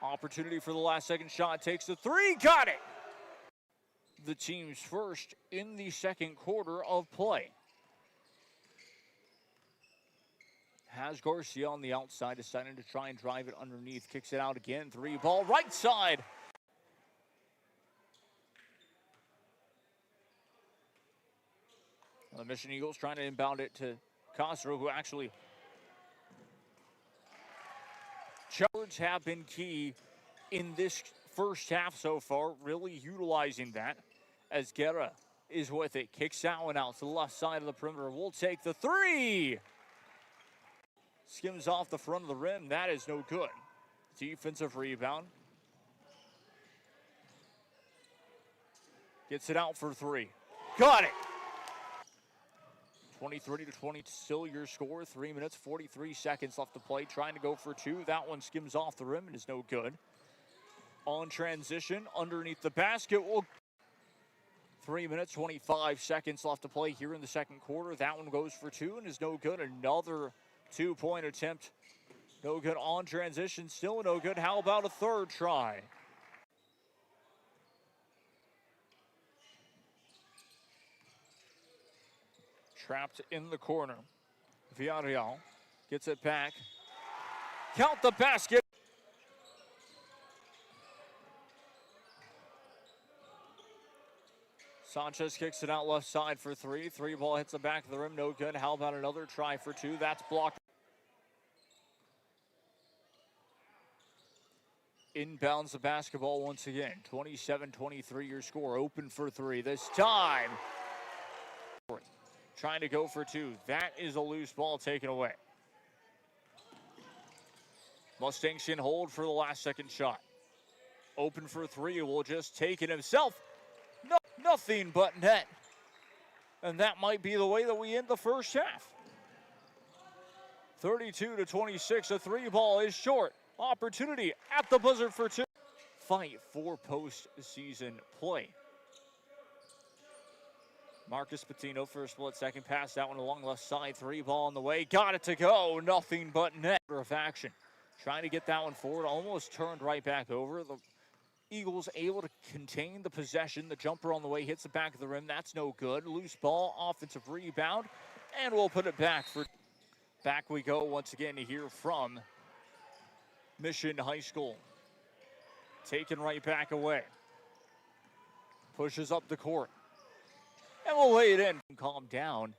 Speaker 2: Opportunity for the last second shot. Takes the 3. Got it. The team's first in the second quarter of play. Has Garcia on the outside, deciding to try and drive it underneath. Kicks it out again. 3 ball right side. The Mission Eagles trying to inbound it to Castro, who actually... Charges have been key in this first half so far, really utilizing that. As Guerra is with it. Kicks that one out to the left side of the perimeter. We'll take the 3. Skims off the front of the rim. That is no good. Defensive rebound. Gets it out for 3. Got it. 23-20 still your score. 3 minutes, 43 seconds left to play. Trying to go for 2. That one skims off the rim and is no good. On transition, underneath the basket, will 3 minutes, 25 seconds left to play here in the second quarter. That one goes for two and is no good. Another two-point attempt. No good on transition. Still no good. How about a third try? Trapped in the corner. Villarreal gets it back. Count the basket. Sanchez kicks it out left side for three. Three ball hits the back of the rim. No good. How about another try for two? That's blocked. Inbounds the basketball once again. 27-23 your score. Open for three this time. Trying to go for two. That is a loose ball taken away. Mustangs can hold for the last second shot. Open for three. Will just take it himself. No, nothing but net. And that might be the way that we end the first half. 32-26. A three ball is short. Opportunity at the buzzer for two. Fight for postseason play. Marcus Patino for a split second. Pass that one along left side. Three ball on the way. Got it to go. Nothing but net of action. Trying to get that one forward. Almost turned right back over. The Eagles able to contain the possession. The jumper on the way hits the back of the rim. That's no good. Loose ball. Offensive rebound. And we'll put it back for... Back we go once again to hear from Mission High School. Taken right back away. Pushes up the court. And we'll lay it in. Calm down.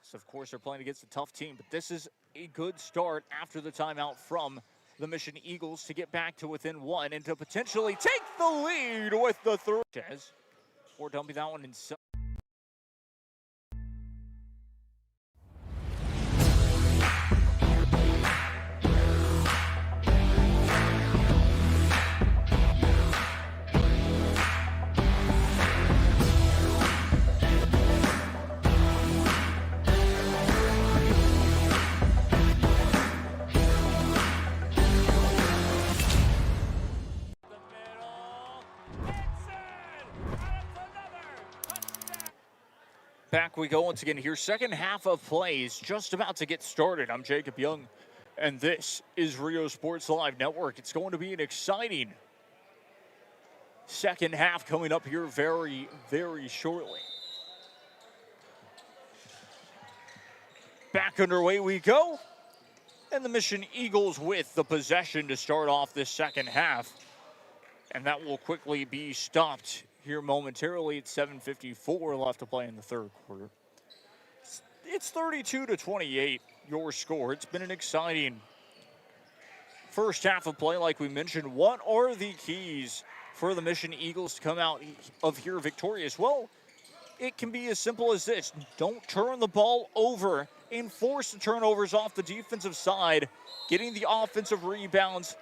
Speaker 2: So, of course, they're playing against a tough team. But this is a good start after the timeout from the Mission Eagles to get back to within one and to potentially take the lead with the third. Or dumping that one inside. Back we go once again here. Second half of play is just about to get started. I'm Jacob Young, and this is Rio Sports Live Network. It's going to be an exciting second half coming up here very, very shortly. Back underway we go. And the Mission Eagles with the possession to start off this second half. And that will quickly be stopped here momentarily. It's 7:54 left to play in the third quarter. It's 32-28, your score. It's been an exciting first half of play, like we mentioned. What are the keys for the Mission Eagles to come out of here victorious? Well, it can be as simple as this. Don't turn the ball over and force the turnovers off the defensive side. Getting the offensive rebounds,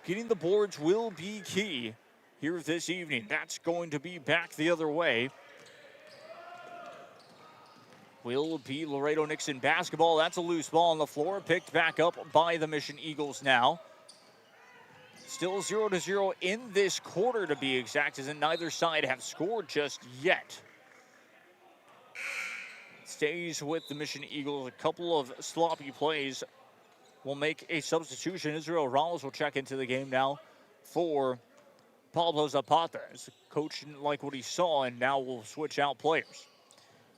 Speaker 2: getting the boards will be key here this evening. That's going to be back the other way. Will be Laredo Nixon basketball. That's a loose ball on the floor. Picked back up by the Mission Eagles now. Still 0-0 in this quarter to be exact, as in neither side have scored just yet. Stays with the Mission Eagles. A couple of sloppy plays will make a substitution. Israel Ramos will check into the game now for Pablo Zapata. As the coach didn't like what he saw, and now we'll switch out players.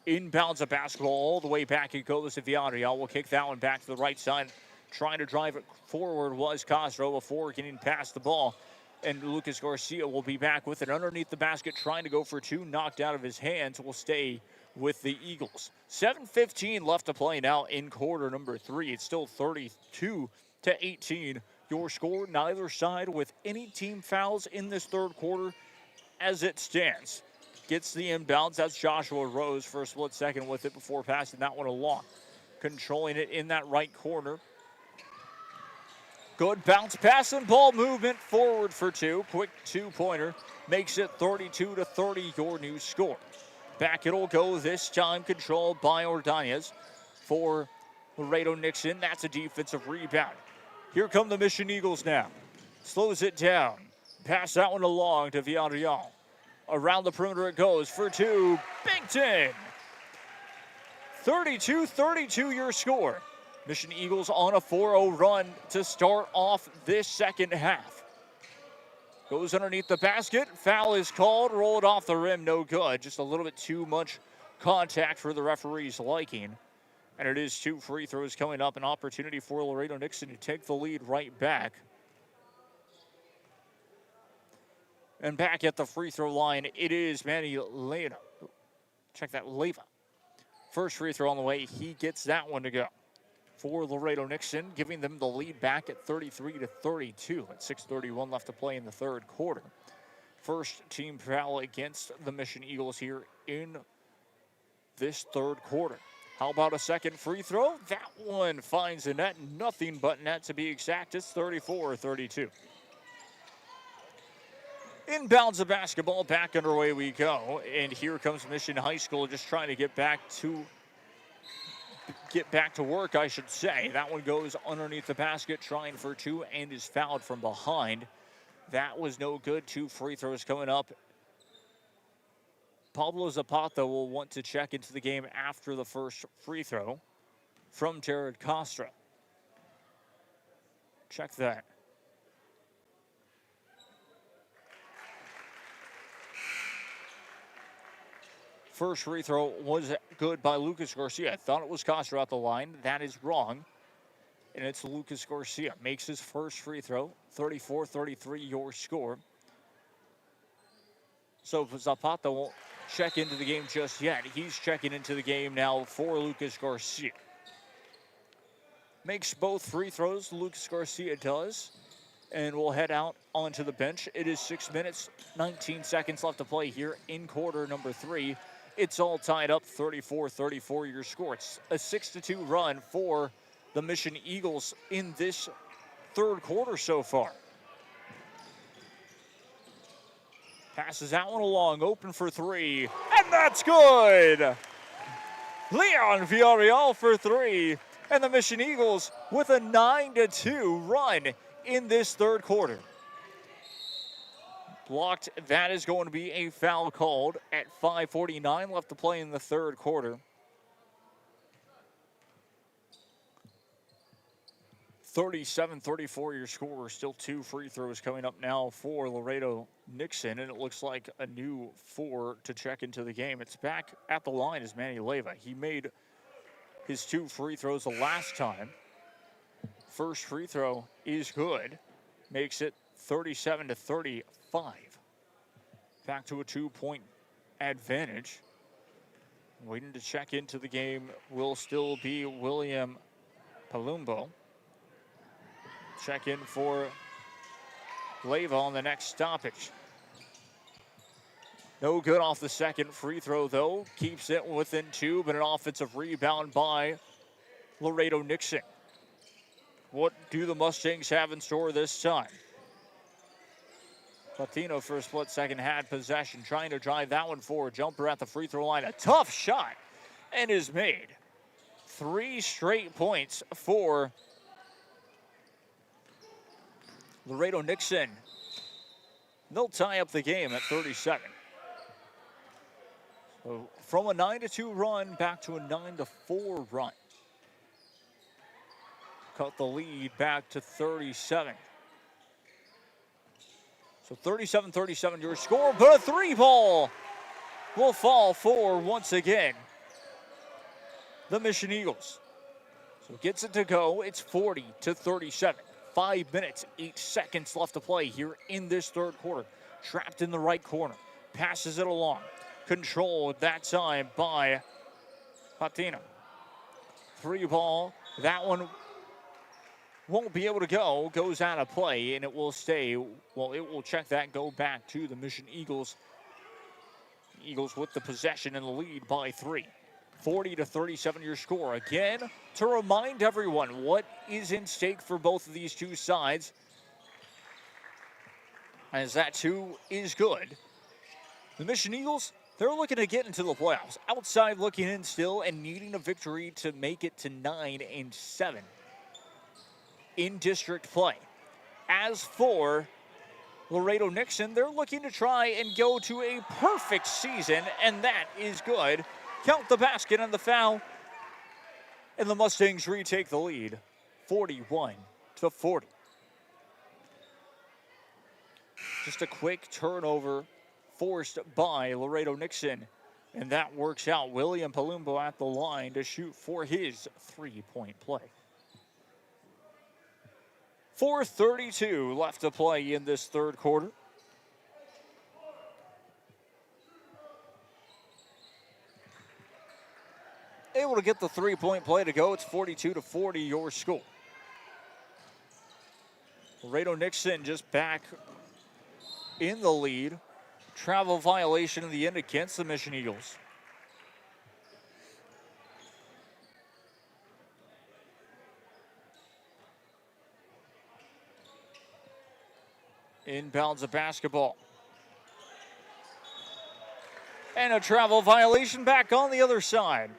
Speaker 2: Inbounds a basketball all the way back. It goes to Villarreal. Will kick that one back to the right side. Trying to drive it forward was Castro before getting past the ball. And Lucas Garcia will be back with it underneath the basket, trying to go for two. Knocked out of his hands. Will stay with the Eagles. 7:15 left to play now in quarter number three. It's still 32-18. Your score, neither side with any team fouls in this third quarter as it stands. Gets the inbounds. That's Joshua Rose for a split second with it before passing that one along. Controlling it in that right corner. Good bounce pass and ball movement forward for two. Quick two-pointer makes it 32-30, your new score. Back it'll go this time, controlled by Ordonez for Laredo Nixon. That's a defensive rebound. Here come the Mission Eagles now. Slows it down. Pass that one along to Villarreal. Around the perimeter it goes for two. Banked in. 32-32 your score. Mission Eagles on a 4-0 run to start off this second half. Goes underneath the basket. Foul is called. Roll it off the rim. No good. Just a little bit too much contact for the referee's liking. And it is 2 free throws coming up. An opportunity for Laredo Nixon to take the lead right back. And back at the free throw line, it is Manny Leyva. Check that, Leyva. First free throw on the way. He gets that one to go for Laredo Nixon, giving them the lead back at 33-32 at 6:31 left to play in the third quarter. First team foul against the Mission Eagles here in this third quarter. How about a second free throw? That one finds the net. Nothing but net to be exact. It's 34-32. Inbounds of basketball, back underway we go. And here comes Mission High School just trying to get back to work, I should say. That one goes underneath the basket, trying for two, and is fouled from behind. That was no good. 2 free throws coming up. Pablo Zapata will want to check into the game after the first free throw from Jared Castro. Check that. First free throw was good by Lucas Garcia. I thought it was Castro at the line. That is wrong. And it's Lucas Garcia. Makes his first free throw. 34-33 your score. So Zapata won't check into the game just yet. He's checking into the game now for Lucas Garcia. Makes both free throws, Lucas Garcia does. And we'll head out onto the bench. It is 6 minutes, 19 seconds left to play here in quarter number 3. It's all tied up, 34-34 your score. It's a 6-2 run for the Mission Eagles in this third quarter so far. Passes that one along, open for 3, and that's good! Leon Villarreal for 3, and the Mission Eagles with a 9-2 run in this third quarter. Blocked. That is going to be a foul called at 5:49 left to play in the third quarter. 37-34 your score. Still 2 free throws coming up now for Laredo Nixon, and it looks like a new 4 to check into the game. It's back at the line is Manny Leyva. He made his 2 free throws the last time. First free throw is good. Makes it 37-35. Back to a 2-point advantage. Waiting to check into the game will still be William Palumbo. Check in for Leyva on the next stoppage. No good off the second free throw, though. Keeps it within 2, but an offensive rebound by Laredo Nixon. What do the Mustangs have in store this time? Latino for a split second had possession, trying to drive that one forward. Jumper at the free throw line. A tough shot, and is made. 3 straight points for Laredo Nixon. They'll tie up the game at 37. So from a 9-2 run back to a 9-4 run. Cut the lead back to 37. So 37-37 your score, but a 3 ball will fall for, once again, the Mission Eagles. So gets it to go. It's 40-37. 5 minutes, 8 seconds left to play here in this third quarter. Trapped in the right corner. Passes it along. Controlled that time by Patina. 3 ball. That one won't be able to go. Goes out of play, and it will stay. Well, it will check that, go back to the Mission Eagles. Eagles with the possession and the lead by 3. 40-37 your score. Again, to remind everyone what is in stake for both of these two sides, as that 2 is good. The Mission Eagles, they're looking to get into the playoffs. Outside looking in still and needing a victory to make it to 9-7 in district play. As for Laredo Nixon, they're looking to try and go to a perfect season, and that is good. Count the basket and the foul, and the Mustangs retake the lead, 41-40. Just a quick turnover forced by Laredo Nixon, and that works out. William Palumbo at the line to shoot for his three-point play. 4:32 left to play in this third quarter. Able to get the three-point play to go. It's 42-40, your score. Laredo Nixon just back in the lead. Travel violation of the end against the Mission Eagles. Inbounds a basketball. And a travel violation back on the other side.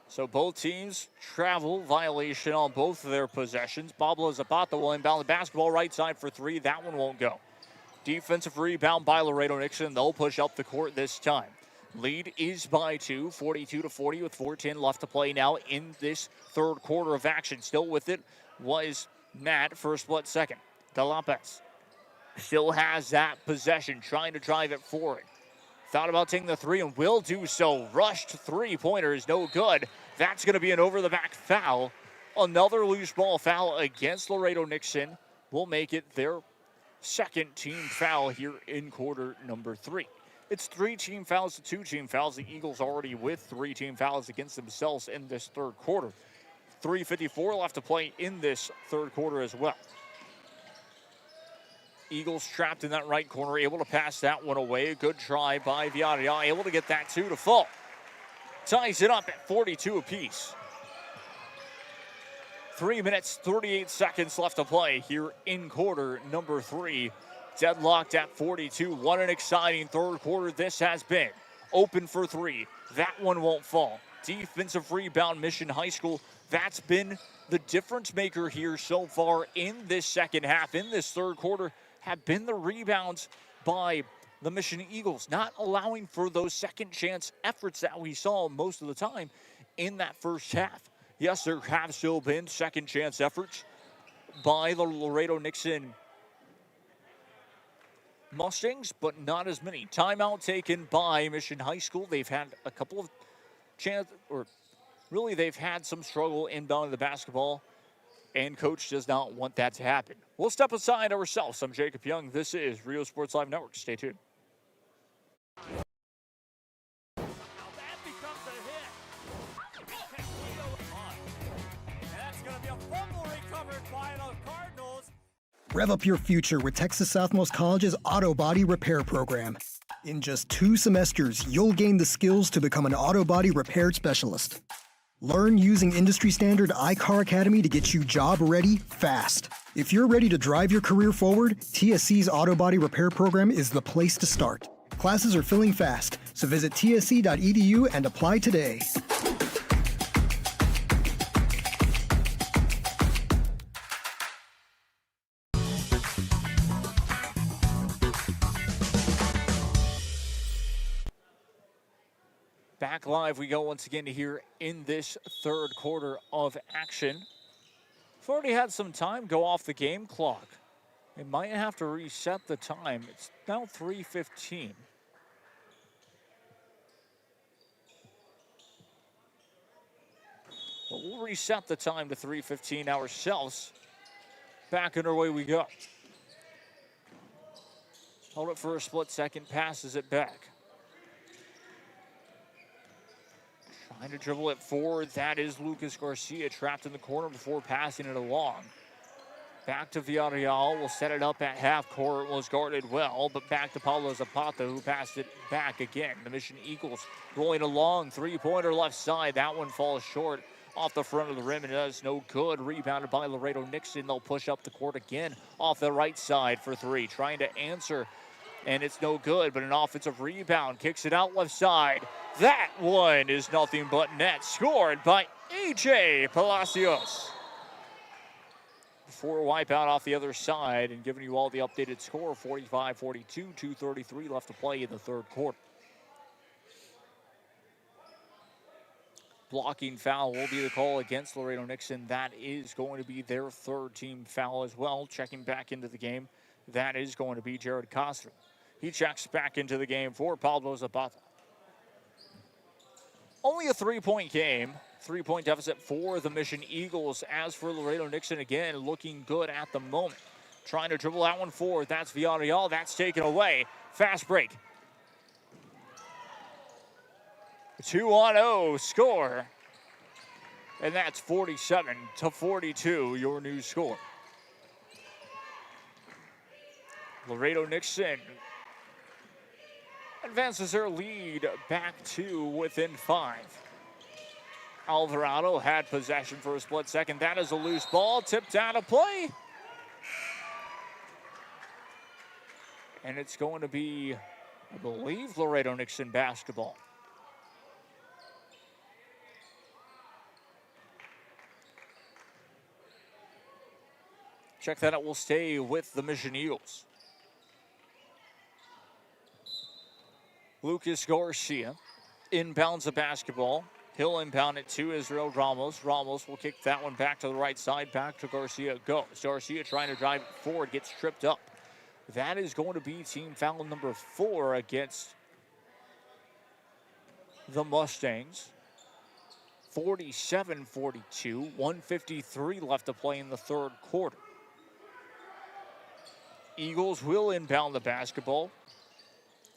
Speaker 2: So both teams travel violation on both of their possessions. Pablo Zapata will inbound the basketball right side for three. That one won't go. Defensive rebound by Laredo Nixon. They'll push up the court this time. Lead is by 2, 42-40 with 4:10 left to play now in this third quarter of action. Still with it was Matt for a split second. DeLopez still has that possession, trying to drive it forward. Thought about taking the three and will do so. Rushed three-pointer is no good. That's going to be an over-the-back foul. Another loose ball foul against Laredo Nixon will make it their second team foul here in quarter number 3. It's 3 team fouls to 2 team fouls. The Eagles already with 3 team fouls against themselves in this third quarter. 3:54 left to play in this third quarter as well. Eagles trapped in that right corner, able to pass that one away. A good try by Villarreal, able to get that 2 to fall. Ties it up at 42 apiece. 3 minutes, 38 seconds left to play here in quarter number 3. Deadlocked at 42. What an exciting third quarter this has been. Open for 3. That one won't fall. Defensive rebound, Mission High School. That's been the difference maker here so far in this second half, in this third quarter, have been the rebounds by the Mission Eagles, not allowing for those second chance efforts that we saw most of the time in that first half. Yes, there have still been second chance efforts by the Laredo Nixon Mustangs, but not as many. Timeout taken by Mission High School. They've had a couple of they've had some struggle inbounding the basketball, and coach does not want that to happen. We'll step aside ourselves. I'm Jacob Young. This is Rio Sports Live Network. Stay tuned.
Speaker 8: Rev up your future with Texas Southmost College's Auto Body Repair Program. In just 2 semesters, you'll gain the skills to become an auto body repair specialist. Learn using industry standard iCar Academy to get you job ready fast. If you're ready to drive your career forward, TSC's Auto Body Repair Program is the place to start. Classes are filling fast, so visit tsc.edu and apply today.
Speaker 2: Back live we go once again to here in this third quarter of action. We've already had some time go off the game clock. It might have to reset the time. It's now 3:15. But we'll reset the time to 3:15 ourselves. Back underway we go. Hold it for a split second, passes it back. Trying to dribble it forward. That is Lucas Garcia trapped in the corner before passing it along. Back to Villarreal. Will set it up at half court. Was guarded well, but back to Pablo Zapata, who passed it back again. The Mission Eagles rolling along. 3-pointer left side. That one falls short off the front of the rim, and does no good. Rebounded by Laredo Nixon. They'll push up the court again off the right side for 3. Trying to answer, and it's no good, but an offensive rebound. Kicks it out left side. That one is nothing but net. Scored by AJ Palacios. Before wipeout off the other side and giving you all the updated score, 45-42, 2:33 left to play in the third quarter. Blocking foul will be the call against Laredo Nixon. That is going to be their third team foul as well. Checking back into the game, that is going to be Jared Castro. He checks back into the game for Pablo Zapata. Only a 3-point game. 3-point deficit for the Mission Eagles. As for Laredo Nixon, again, looking good at the moment. Trying to dribble that one forward. That's Villarreal. That's taken away. Fast break. 2-0 score. And that's 47-42, your new score. Laredo Nixon advances their lead back to within 5. Alvarado had possession for a split second. That is a loose ball, tipped out of play. And it's going to be, I believe, Laredo Nixon basketball. Check that out, will stay with the Mission Eagles. Lucas Garcia inbounds the basketball. He'll inbound it to Israel Ramos. Ramos will kick that one back to the right side. Back to Garcia goes. Garcia trying to drive forward, gets tripped up. That is going to be team foul number 4 against the Mustangs. 47-42, 1:53 left to play in the third quarter. Eagles will inbound the basketball.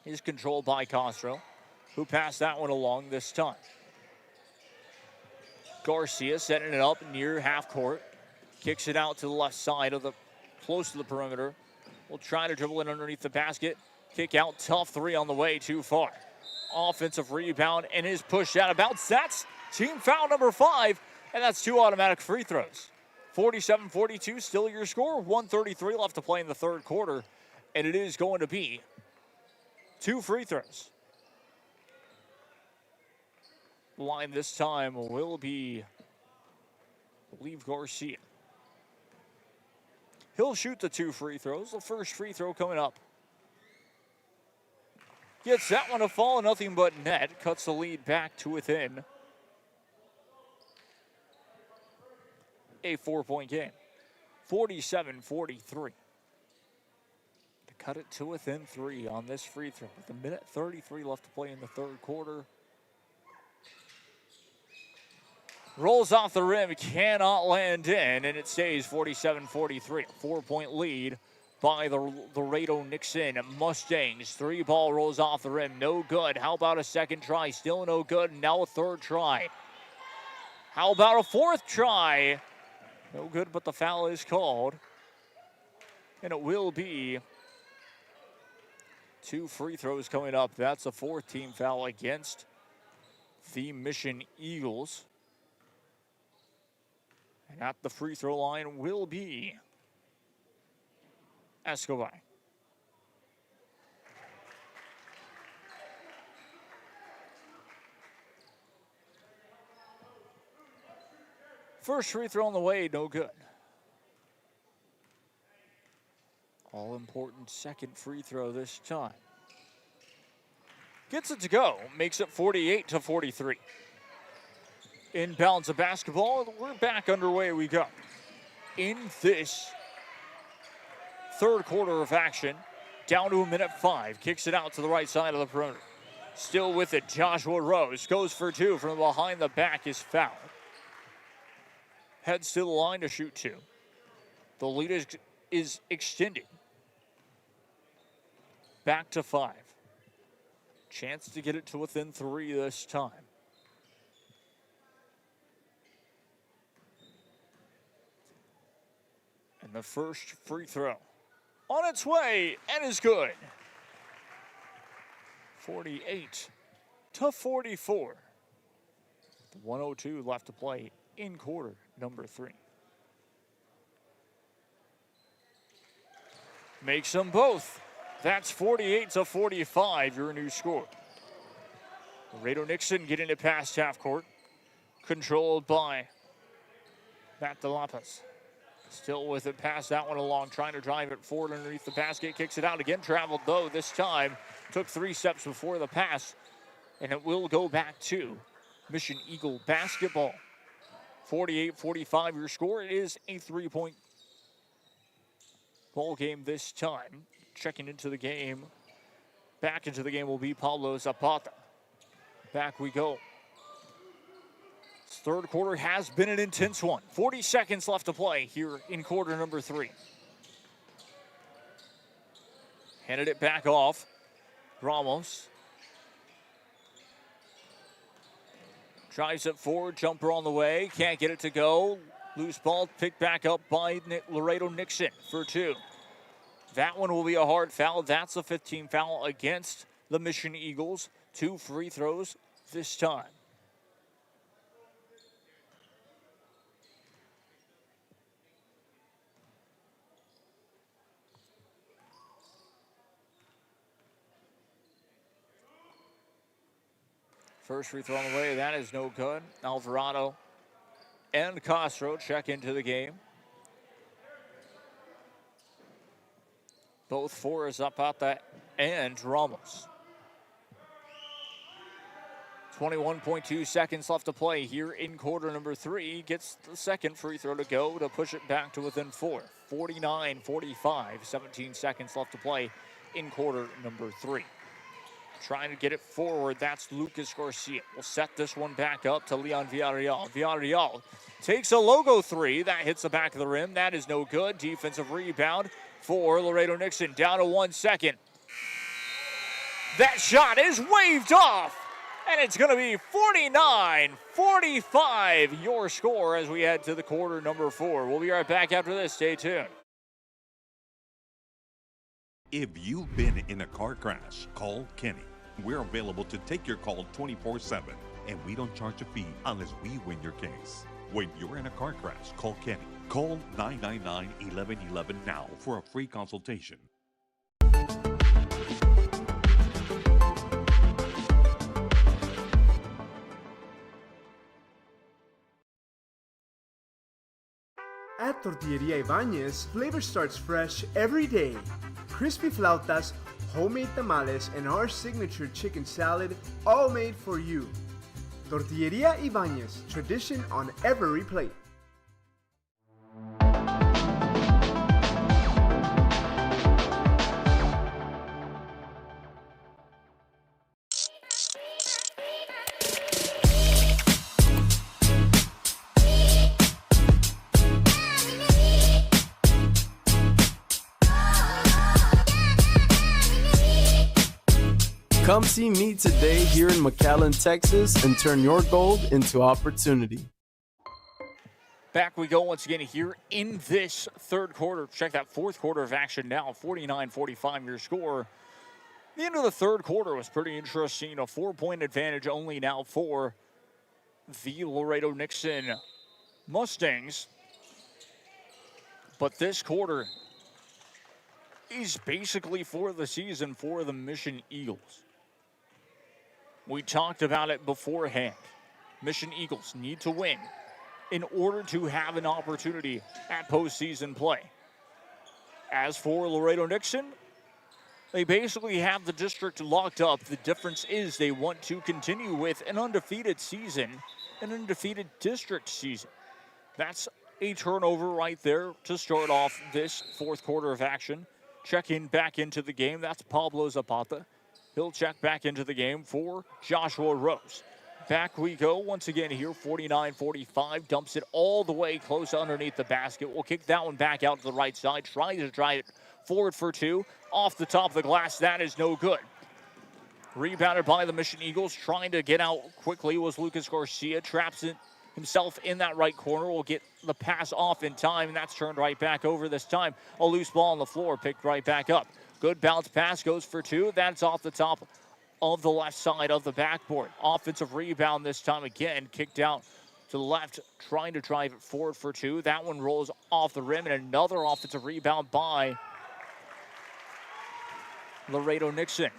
Speaker 2: Is controlled by Castro, who passed that one along this time. Garcia setting it up near half court. Kicks it out to the left side of the, close to the perimeter. Will try to dribble it underneath the basket. Kick out, tough 3 on the way, too far. Offensive rebound and is pushed out of bounds. That's team foul number 5, and that's 2 automatic free throws. 47-42, still your score. 1:33 left to play in the third quarter, and it is going to be 2 free throws. The line this time will be, I believe, Garcia. He'll shoot the 2 free throws. The first free throw coming up. Gets that one to fall, nothing but net. Cuts the lead back to within a 4-point game. 47-43. Cut it to within 3 on this free throw. With a minute 33 left to play in the third quarter. Rolls off the rim, cannot land in, and it stays 47-43. 4-point lead by the Laredo Nixon Mustangs. 3-ball rolls off the rim, no good. How about a second try? Still no good. Now a third try. How about a fourth try? No good, but the foul is called. And it will be 2 free throws coming up. That's a 4th team foul against the Mission Eagles. And at the free throw line will be Escobar. First free throw on the way, no good. All-important second free throw this time. Gets it to go, makes it 48-43. Inbounds the basketball, we're back underway we go. In this third quarter of action, down to a minute 5, kicks it out to the right side of the perimeter. Still with it, Joshua Rose goes for 2 from behind the back, is fouled. Heads to the line to shoot 2. The lead is extended. Back to 5. Chance to get it to within 3 this time. And the first free throw on its way and is good. 48-44. 1:02 left to play in quarter number 3. Makes them both. That's 48-45, your new score. Laredo Nixon getting it past half court. controlled by Matt DeLapis. Still with it, pass that one along, trying to drive it forward underneath the basket, kicks it out again, traveled though this time, took 3 steps before the pass, and it will go back to Mission Eagle basketball. 48-45 your score. It is a 3-point ball game this time. Checking into the game, back into the game will be Pablo Zapata. Back we go. This third quarter has been an intense one. 40 seconds left to play here in quarter number 3. Handed it back off. Ramos drives it forward, jumper on the way, can't get it to go. Loose ball picked back up by Laredo Nixon for 2. That one will be a hard foul. That's a 15 foul against the Mission Eagles. 2 free throws this time. First free throw on the way, that is no good. Alvarado and Castro check into the game. Both 4 is up at the end. Ramos. 21.2 seconds left to play here in quarter number 3. Gets the second free throw to go to push it back to within 4. 49-45, 17 seconds left to play in quarter number 3. Trying to get it forward, that's Lucas Garcia. We'll set this one back up to Leon Villarreal. Villarreal takes a logo 3. That hits the back of the rim. That is no good. Defensive rebound for Laredo Nixon. Down to 1 second. That shot is waved off. And it's going to be 49-45 your score as we head to the quarter number 4. We'll be right back after this. Stay tuned.
Speaker 10: If you've been in a car crash, call Kenny. We're available to take your call 24/7, and we don't charge a fee unless we win your case. When you're in a car crash, call Kenny. Call 999-1111 now for a free consultation.
Speaker 14: At Tortilleria Ibañez, flavor starts fresh every day. Crispy flautas, homemade tamales, and our signature chicken salad, all made for you. Tortilleria Ibañez, tradition on every plate.
Speaker 15: Come see me today here in McAllen, Texas, and turn your gold into opportunity.
Speaker 2: Back we go once again here in this third quarter. Check that fourth quarter of action now. 49-45 your score. The end of the third quarter was pretty interesting. A 4-point advantage only now for the Laredo Nixon Mustangs. But this quarter is basically for the season for the Mission Eagles. We talked about it beforehand. Mission Eagles need to win in order to have an opportunity at postseason play. As for Laredo Nixon, they basically have the district locked up. The difference is they want to continue with an undefeated season, an undefeated district season. That's a turnover right there to start off this fourth quarter of action. Check in back into the game. That's Pablo Zapata. He'll check back into the game for Joshua Rose. Back we go once again here, 49-45. Dumps it all the way close underneath the basket. We'll kick that one back out to the right side. Tries to drive it forward for 2. Off the top of the glass, that is no good. Rebounded by the Mission Eagles. Trying to get out quickly was Lucas Garcia. Traps it himself in that right corner. Will get the pass off in time, and that's turned right back over this time. A loose ball on the floor, picked right back up. Good bounce pass, goes for 2. That's off the top of the left side of the backboard. Offensive rebound this time again. Kicked out to the left, trying to drive it forward for 2. That one rolls off the rim, and another offensive rebound by Laredo Nixon.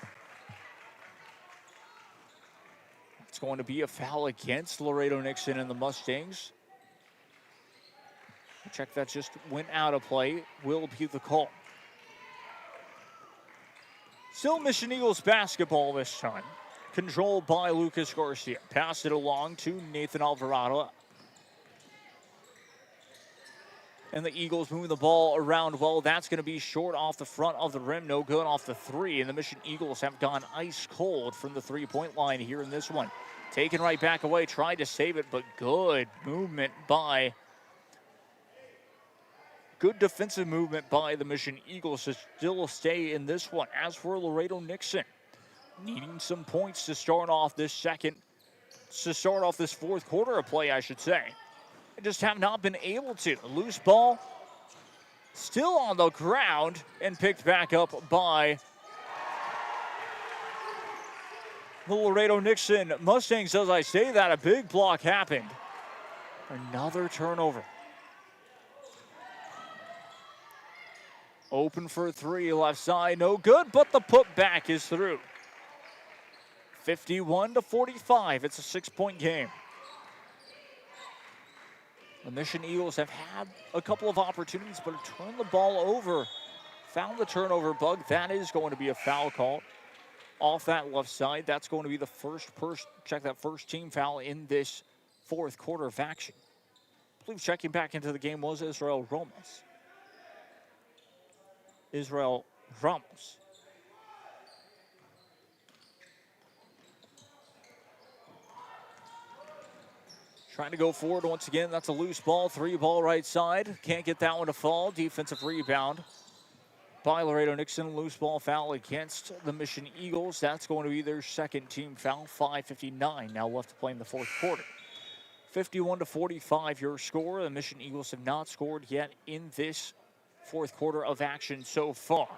Speaker 2: That's going to be a foul against Laredo Nixon and the Mustangs. Check that just went out of play. Will be the call. Still Mission Eagles basketball this time. Controlled by Lucas Garcia. Pass it along to Nathan Alvarado. And the Eagles moving the ball around well. That's going to be short off the front of the rim. No good off the three. And the Mission Eagles have gone ice cold from the three-point line here in this one. Taken right back away. Tried to save it, but good movement by... Good defensive movement by the Mission Eagles to still stay in this one. As for Laredo Nixon, needing some points to start off this fourth quarter of play, I should say. They just have not been able to. Loose ball still on the ground and picked back up by the Laredo Nixon Mustangs. As I say that, a big block happened. Another turnover. Open for three, left side, no good, but the putback is through. 51-45, it's a 6-point game. The Mission Eagles have had a couple of opportunities, but have turned the ball over. Found the turnover bug. That is going to be a foul call off that left side. That's going to be the first team foul in this fourth quarter of action. I believe checking back into the game was Israel Ramos. Trying to go forward once again. That's a loose ball. Three ball right side. Can't get that one to fall. Defensive rebound by Laredo Nixon. Loose ball foul against the Mission Eagles. That's going to be their second team foul. 5:59 now left to play in the fourth quarter. 51-45 your score. The Mission Eagles have not scored yet in this fourth quarter of action so far.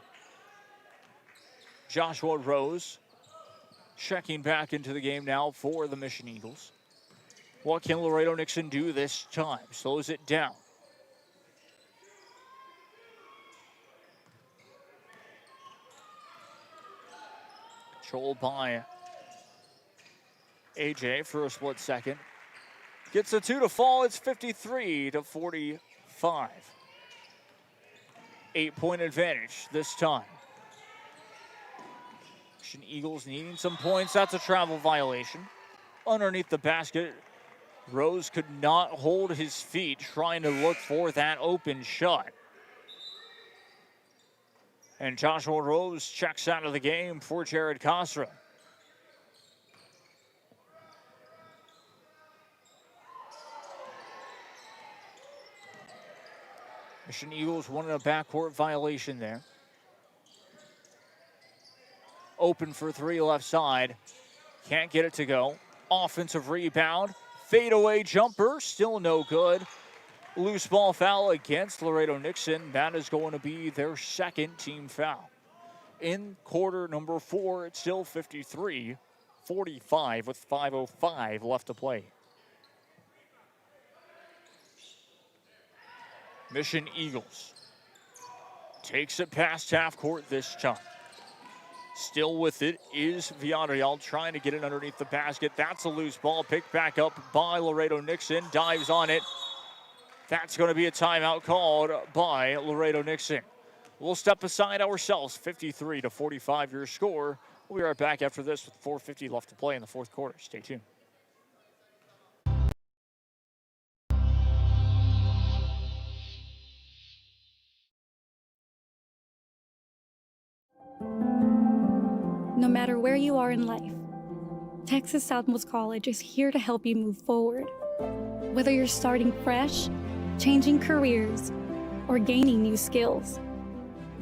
Speaker 2: Joshua Rose checking back into the game now for the Mission Eagles. What can Laredo Nixon do this time? Slows it down. Controlled by AJ for a split second. Gets a two to fall. It's 53-45. 8-point advantage this time. Mission Eagles needing some points. That's a travel violation. Underneath the basket, Rose could not hold his feet trying to look for that open shot. And Joshua Rose checks out of the game for Jared Castro. Mission Eagles wanted a backcourt violation there. Open for three left side. Can't get it to go. Offensive rebound. Fadeaway jumper. Still no good. Loose ball foul against Laredo Nixon. That is going to be their second team foul. In quarter number 4, it's still 53-45 with 5:05 left to play. Mission Eagles takes it past half court this time. Still with it is Villarreal trying to get it underneath the basket. That's a loose ball picked back up by Laredo Nixon. Dives on it. That's going to be a timeout called by Laredo Nixon. We'll step aside ourselves. 53-45 your score. We'll be right back after this with 4:50 left to play in the fourth quarter. Stay tuned.
Speaker 9: No matter where you are in life, Texas Southmost College is here to help you move forward. Whether you're starting fresh, changing careers, or gaining new skills,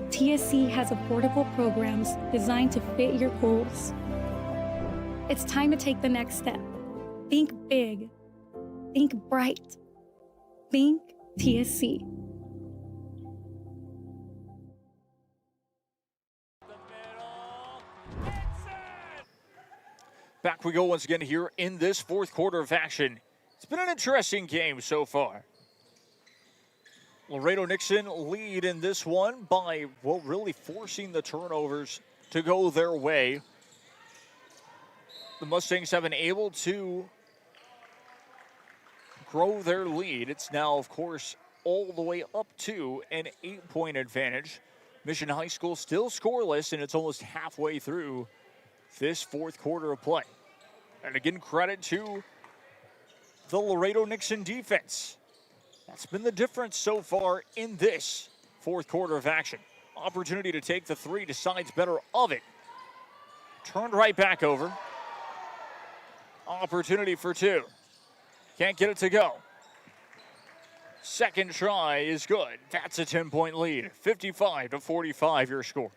Speaker 9: TSC has affordable programs designed to fit your goals. It's time to take the next step. Think big. Think bright. Think TSC.
Speaker 2: Back we go once again here in this fourth quarter of action. It's been an interesting game so far. Laredo Nixon lead in this one by, well, really forcing the turnovers to go their way. the Mustangs have been able to grow their lead. It's now, of course, all the way up to an 8-point advantage. Mission High School still scoreless, and it's almost halfway through this fourth quarter of play. And again, credit to the Laredo Nixon defense. That's been the difference so far in this fourth quarter of action. Opportunity to take the three, decides better of it. Turned right back over. Opportunity for two. Can't get it to go. Second try is good. That's a 10-point lead. 55-45 your score.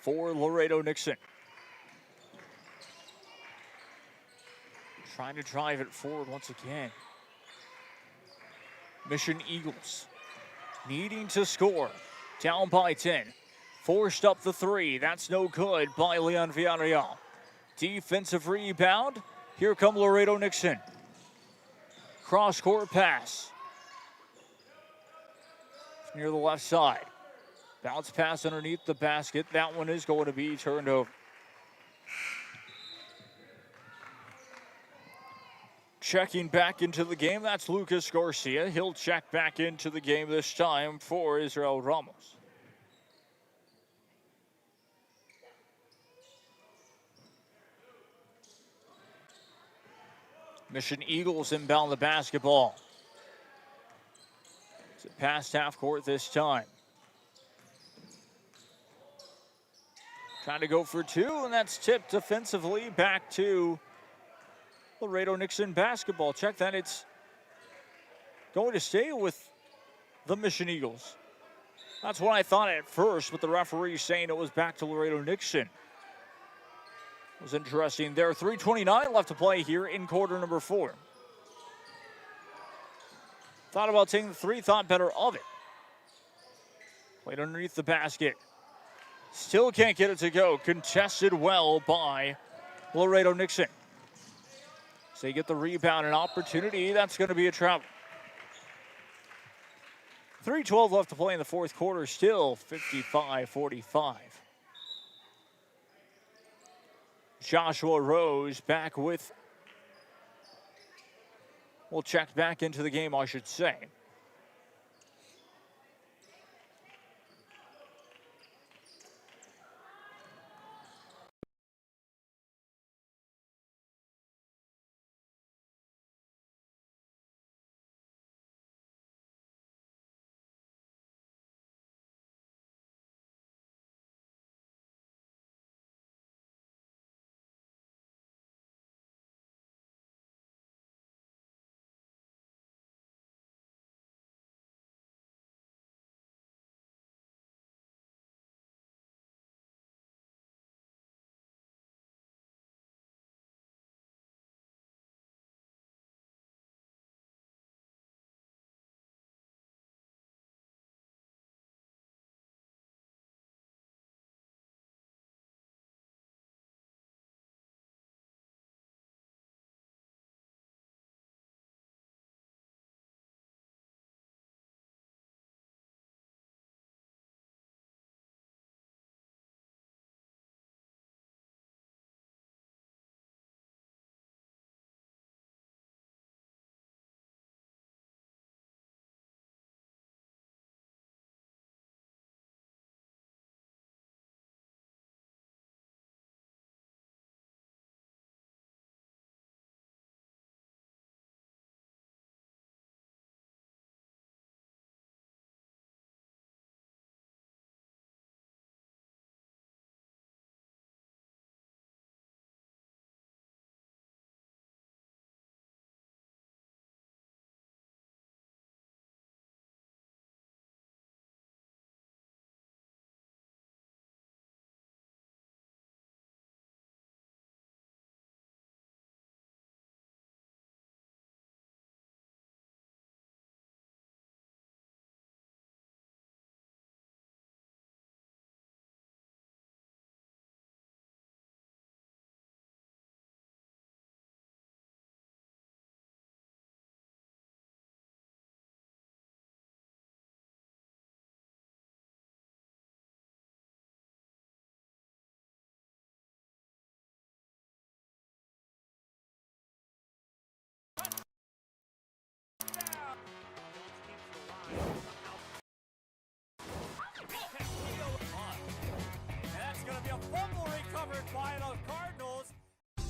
Speaker 2: For Laredo Nixon. Trying to drive it forward once again. Mission Eagles needing to score. Down by 10. Forced up the three. That's no good by Leon Villarreal. Defensive rebound. Here come Laredo Nixon. Cross-court pass. Near the left side. Bounce pass underneath the basket. That one is going to be turned over. Checking back into the game, that's Lucas Garcia. He'll check back into the game this time for Israel Ramos. Mission Eagles inbound the basketball. It's past half court this time. Trying to go for two, and that's tipped defensively back to Laredo Nixon basketball. Check that, it's going to stay with the Mission Eagles. That's what I thought at first, with the referee saying it was back to Laredo Nixon. It was interesting there. 3:29 left to play here in quarter number 4. Thought about taking the three, thought better of it. Played underneath the basket. Still can't get it to go. Contested well by Laredo Nixon. So they get the rebound and opportunity. That's going to be a travel. 3:12 left to play in the fourth quarter. Still 55-45. Joshua Rose back with, we'll check back into the game, I should say.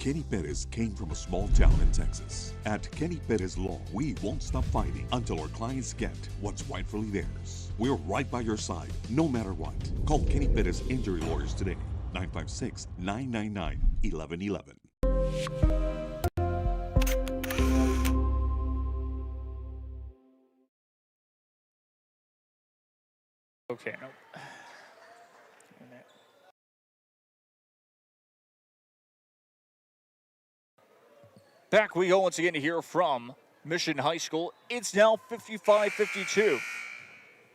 Speaker 10: Kenny Perez came from a small town in Texas. At Kenny Perez Law, we won't stop fighting until our clients get what's rightfully theirs. We're right by your side, no matter what. Call Kenny Perez Injury Lawyers today, 956-999-1111.
Speaker 2: Okay, no. Back we go once again to hear from Mission High School. It's now 55-52.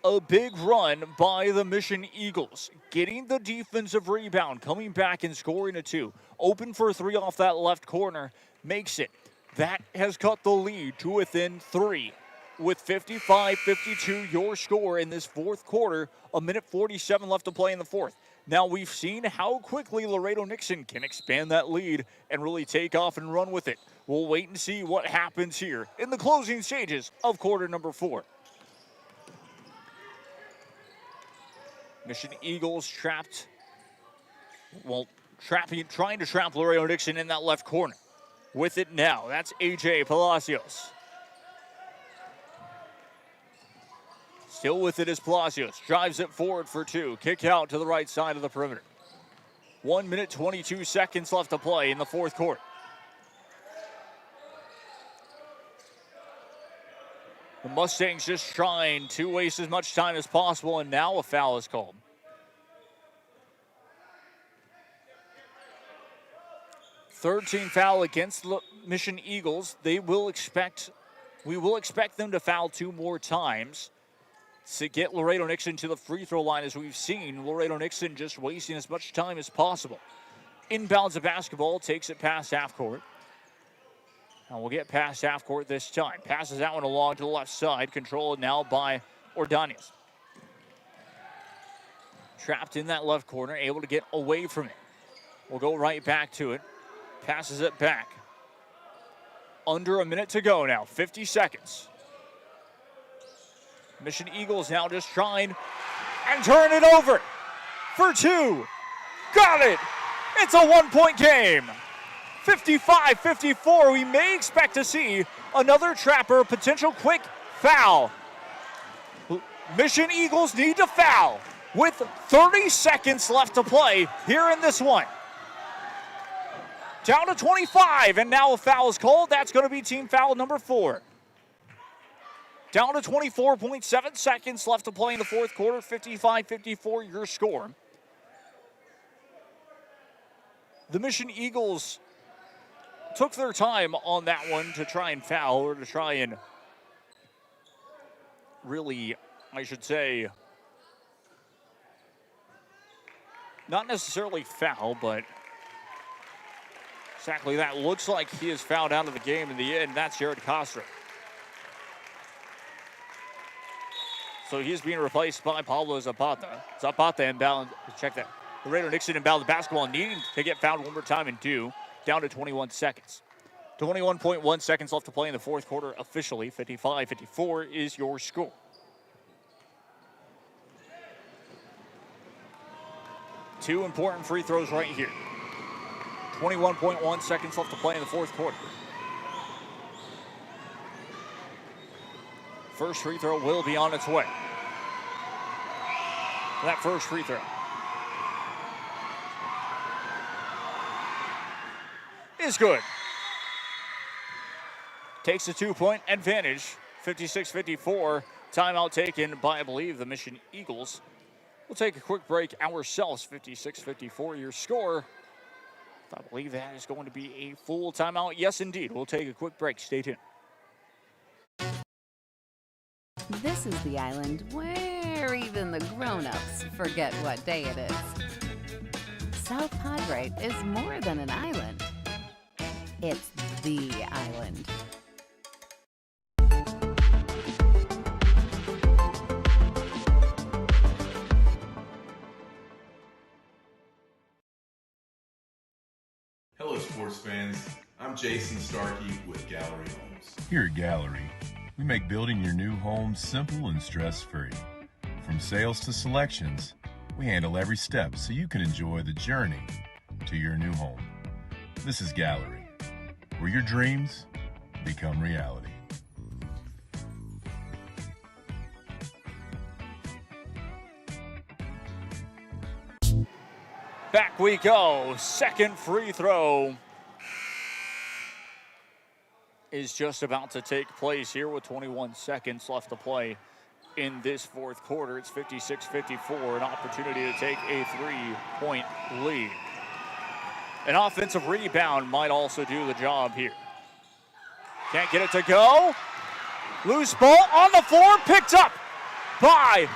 Speaker 2: A big run by the Mission Eagles, getting the defensive rebound, coming back and scoring a 2. Open for 3 off that left corner, makes it. That has cut the lead to within 3. With 55-52 your score in this fourth quarter, a minute 47 left to play in the fourth. Now we've seen how quickly Laredo Nixon can expand that lead and really take off and run with it. We'll wait and see what happens here in the closing stages of quarter number 4. Mission Eagles trying to trap Laredo Nixon in that left corner. With it now, that's AJ Palacios. Still with it is Palacios. Drives it forward for 2. Kick out to the right side of the perimeter. 1 minute, 22 seconds left to play in the fourth quarter. The Mustangs just trying to waste as much time as possible, and now a foul is called. Third team foul against Mission Eagles. We will expect them to foul 2 more times to get Laredo Nixon to the free throw line. As we've seen, Laredo Nixon just wasting as much time as possible. Inbounds the basketball, takes it past half court. And we'll get past half court this time. Passes that one along to the left side, controlled now by Ordonez. Trapped in that left corner, able to get away from it. We'll go right back to it. Passes it back. Under a minute to go now, 50 seconds. Mission Eagles now just trying and turn it over for 2. Got it! It's a 1-point game. 55-54. We may expect to see another trapper, potential quick foul. Mission Eagles need to foul with 30 seconds left to play here in this one. Down to 25, and now a foul is called. That's going to be team foul number 4. Down to 24.7 seconds left to play in the fourth quarter. 55-54 your score. The Mission Eagles took their time on that one to try and foul, or to try and really, I should say, not necessarily foul, but exactly that. Looks like he is fouled out of the game in the end. That's Jared Castro. So he's being replaced by Pablo Zapata. Zapata inbound, check that. Laredo Nixon inbound the basketball, needing to get fouled one more time and do. Down to 21 seconds. 21.1 seconds left to play in the fourth quarter officially. 55-54 is your score. Two important free throws right here. 21.1 seconds left to play in the fourth quarter. First free throw will be on its way. That first free throw is good. Takes a 2-point advantage. 56-54. Timeout taken by, I believe, the Mission Eagles. We'll take a quick break ourselves. 56-54 your score. I believe that is going to be a full timeout. Yes, indeed. We'll take a quick break. Stay tuned.
Speaker 7: This is the island where even the grown-ups forget what day it is. South Padre is more than an island. It's the island.
Speaker 16: Hello, sports fans. I'm Jason Starkey with Gallery Homes.
Speaker 17: Here at Gallery, we make building your new home simple and stress-free. From sales to selections, we handle every step so you can enjoy the journey to your new home. This is Gallery, where your dreams become reality.
Speaker 2: Back we go. Second free throw is just about to take place here with 21 seconds left to play in this fourth quarter. It's 56-54, an opportunity to take a 3-point lead. An offensive rebound might also do the job here. Can't get it to go. Loose ball on the floor, picked up by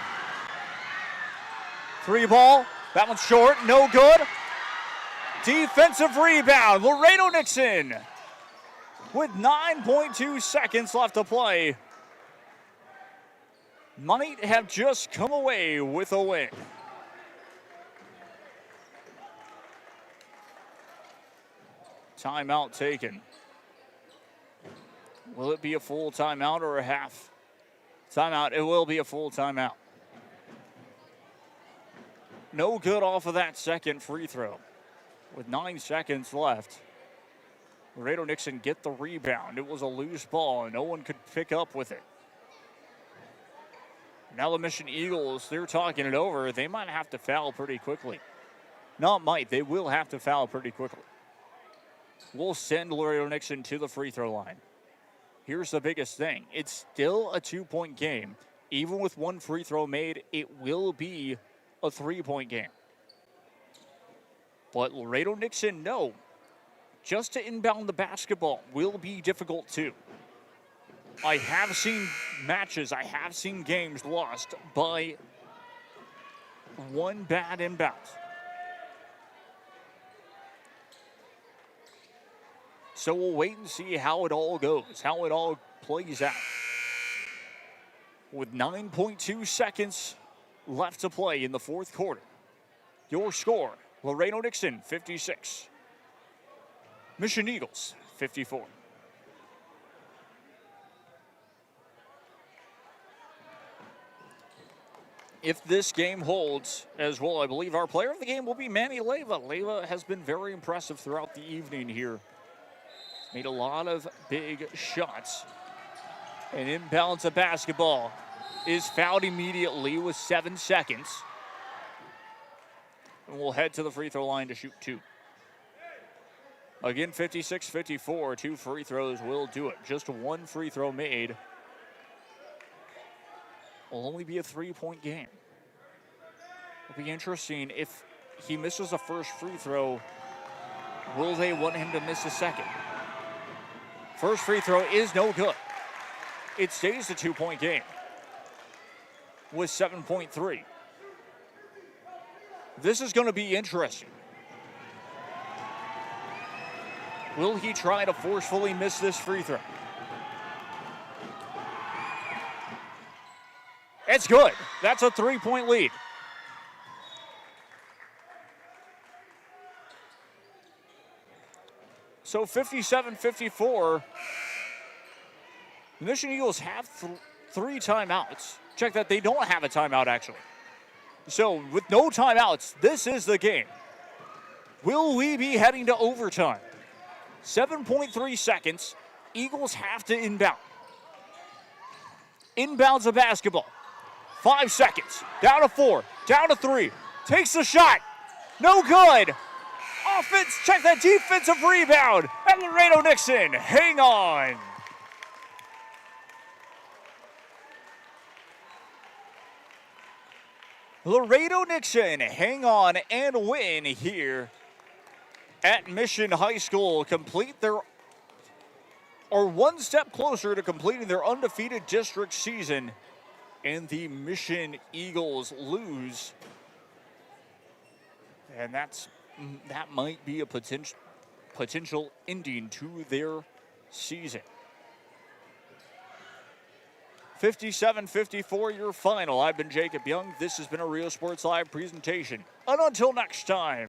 Speaker 2: three ball. That one's short, no good. Defensive rebound, Laredo Nixon with 9.2 seconds left to play. Might have just come away with a win. Timeout taken. Will it be a full timeout or a half timeout? It will be a full timeout. No good off of that second free throw. With 9 seconds left, Laredo Nixon get the rebound. It was a loose ball, and no one could pick up with it. Now the Mission Eagles, they're talking it over. They might have to foul pretty quickly. Not might, they will have to foul pretty quickly. We'll send Laredo Nixon to the free throw line. Here's the biggest thing. It's still a 2-point game. Even with one free throw made, it will be a 3-point game. But Laredo Nixon, no. Just to inbound the basketball will be difficult too. I have seen matches, I have seen games lost by one bad inbound. So we'll wait and see how it all goes, how it all plays out. With 9.2 seconds left to play in the fourth quarter. Your score, Laredo Nixon, 56. Mission Eagles, 54. If this game holds as well, I believe our player of the game will be Manny Leyva. Leyva has been very impressive throughout the evening here. Made a lot of big shots. And inbounds of basketball is fouled immediately with 7 seconds. And we'll head to the free throw line to shoot 2. Again, 56-54, 2 free throws will do it. Just one free throw made. Will only be a 3-point game. It'll be interesting if he misses the first free throw. Will they want him to miss a second? First free throw is no good. It stays a 2-point game with 7.3. This is going to be interesting. Will he try to forcefully miss this free throw? It's good. That's a 3-point lead. So 57-54. The Mission Eagles have 3 timeouts. Check that, they don't have a timeout actually. So with no timeouts, this is the game. Will we be heading to overtime? 7.3 seconds. Eagles have to inbound. Inbounds of basketball. 5 seconds. Down to 4. Down to 3. Takes the shot. No good. Offense, check that defensive rebound. And Laredo Nixon, hang on. Laredo Nixon, hang on and win here at Mission High School. Are one step closer to completing their undefeated district season. And the Mission Eagles lose. And that might be a potential ending to their season. 57-54, your final. I've been Jacob Young. This has been a Real Sports Live presentation. And until next time.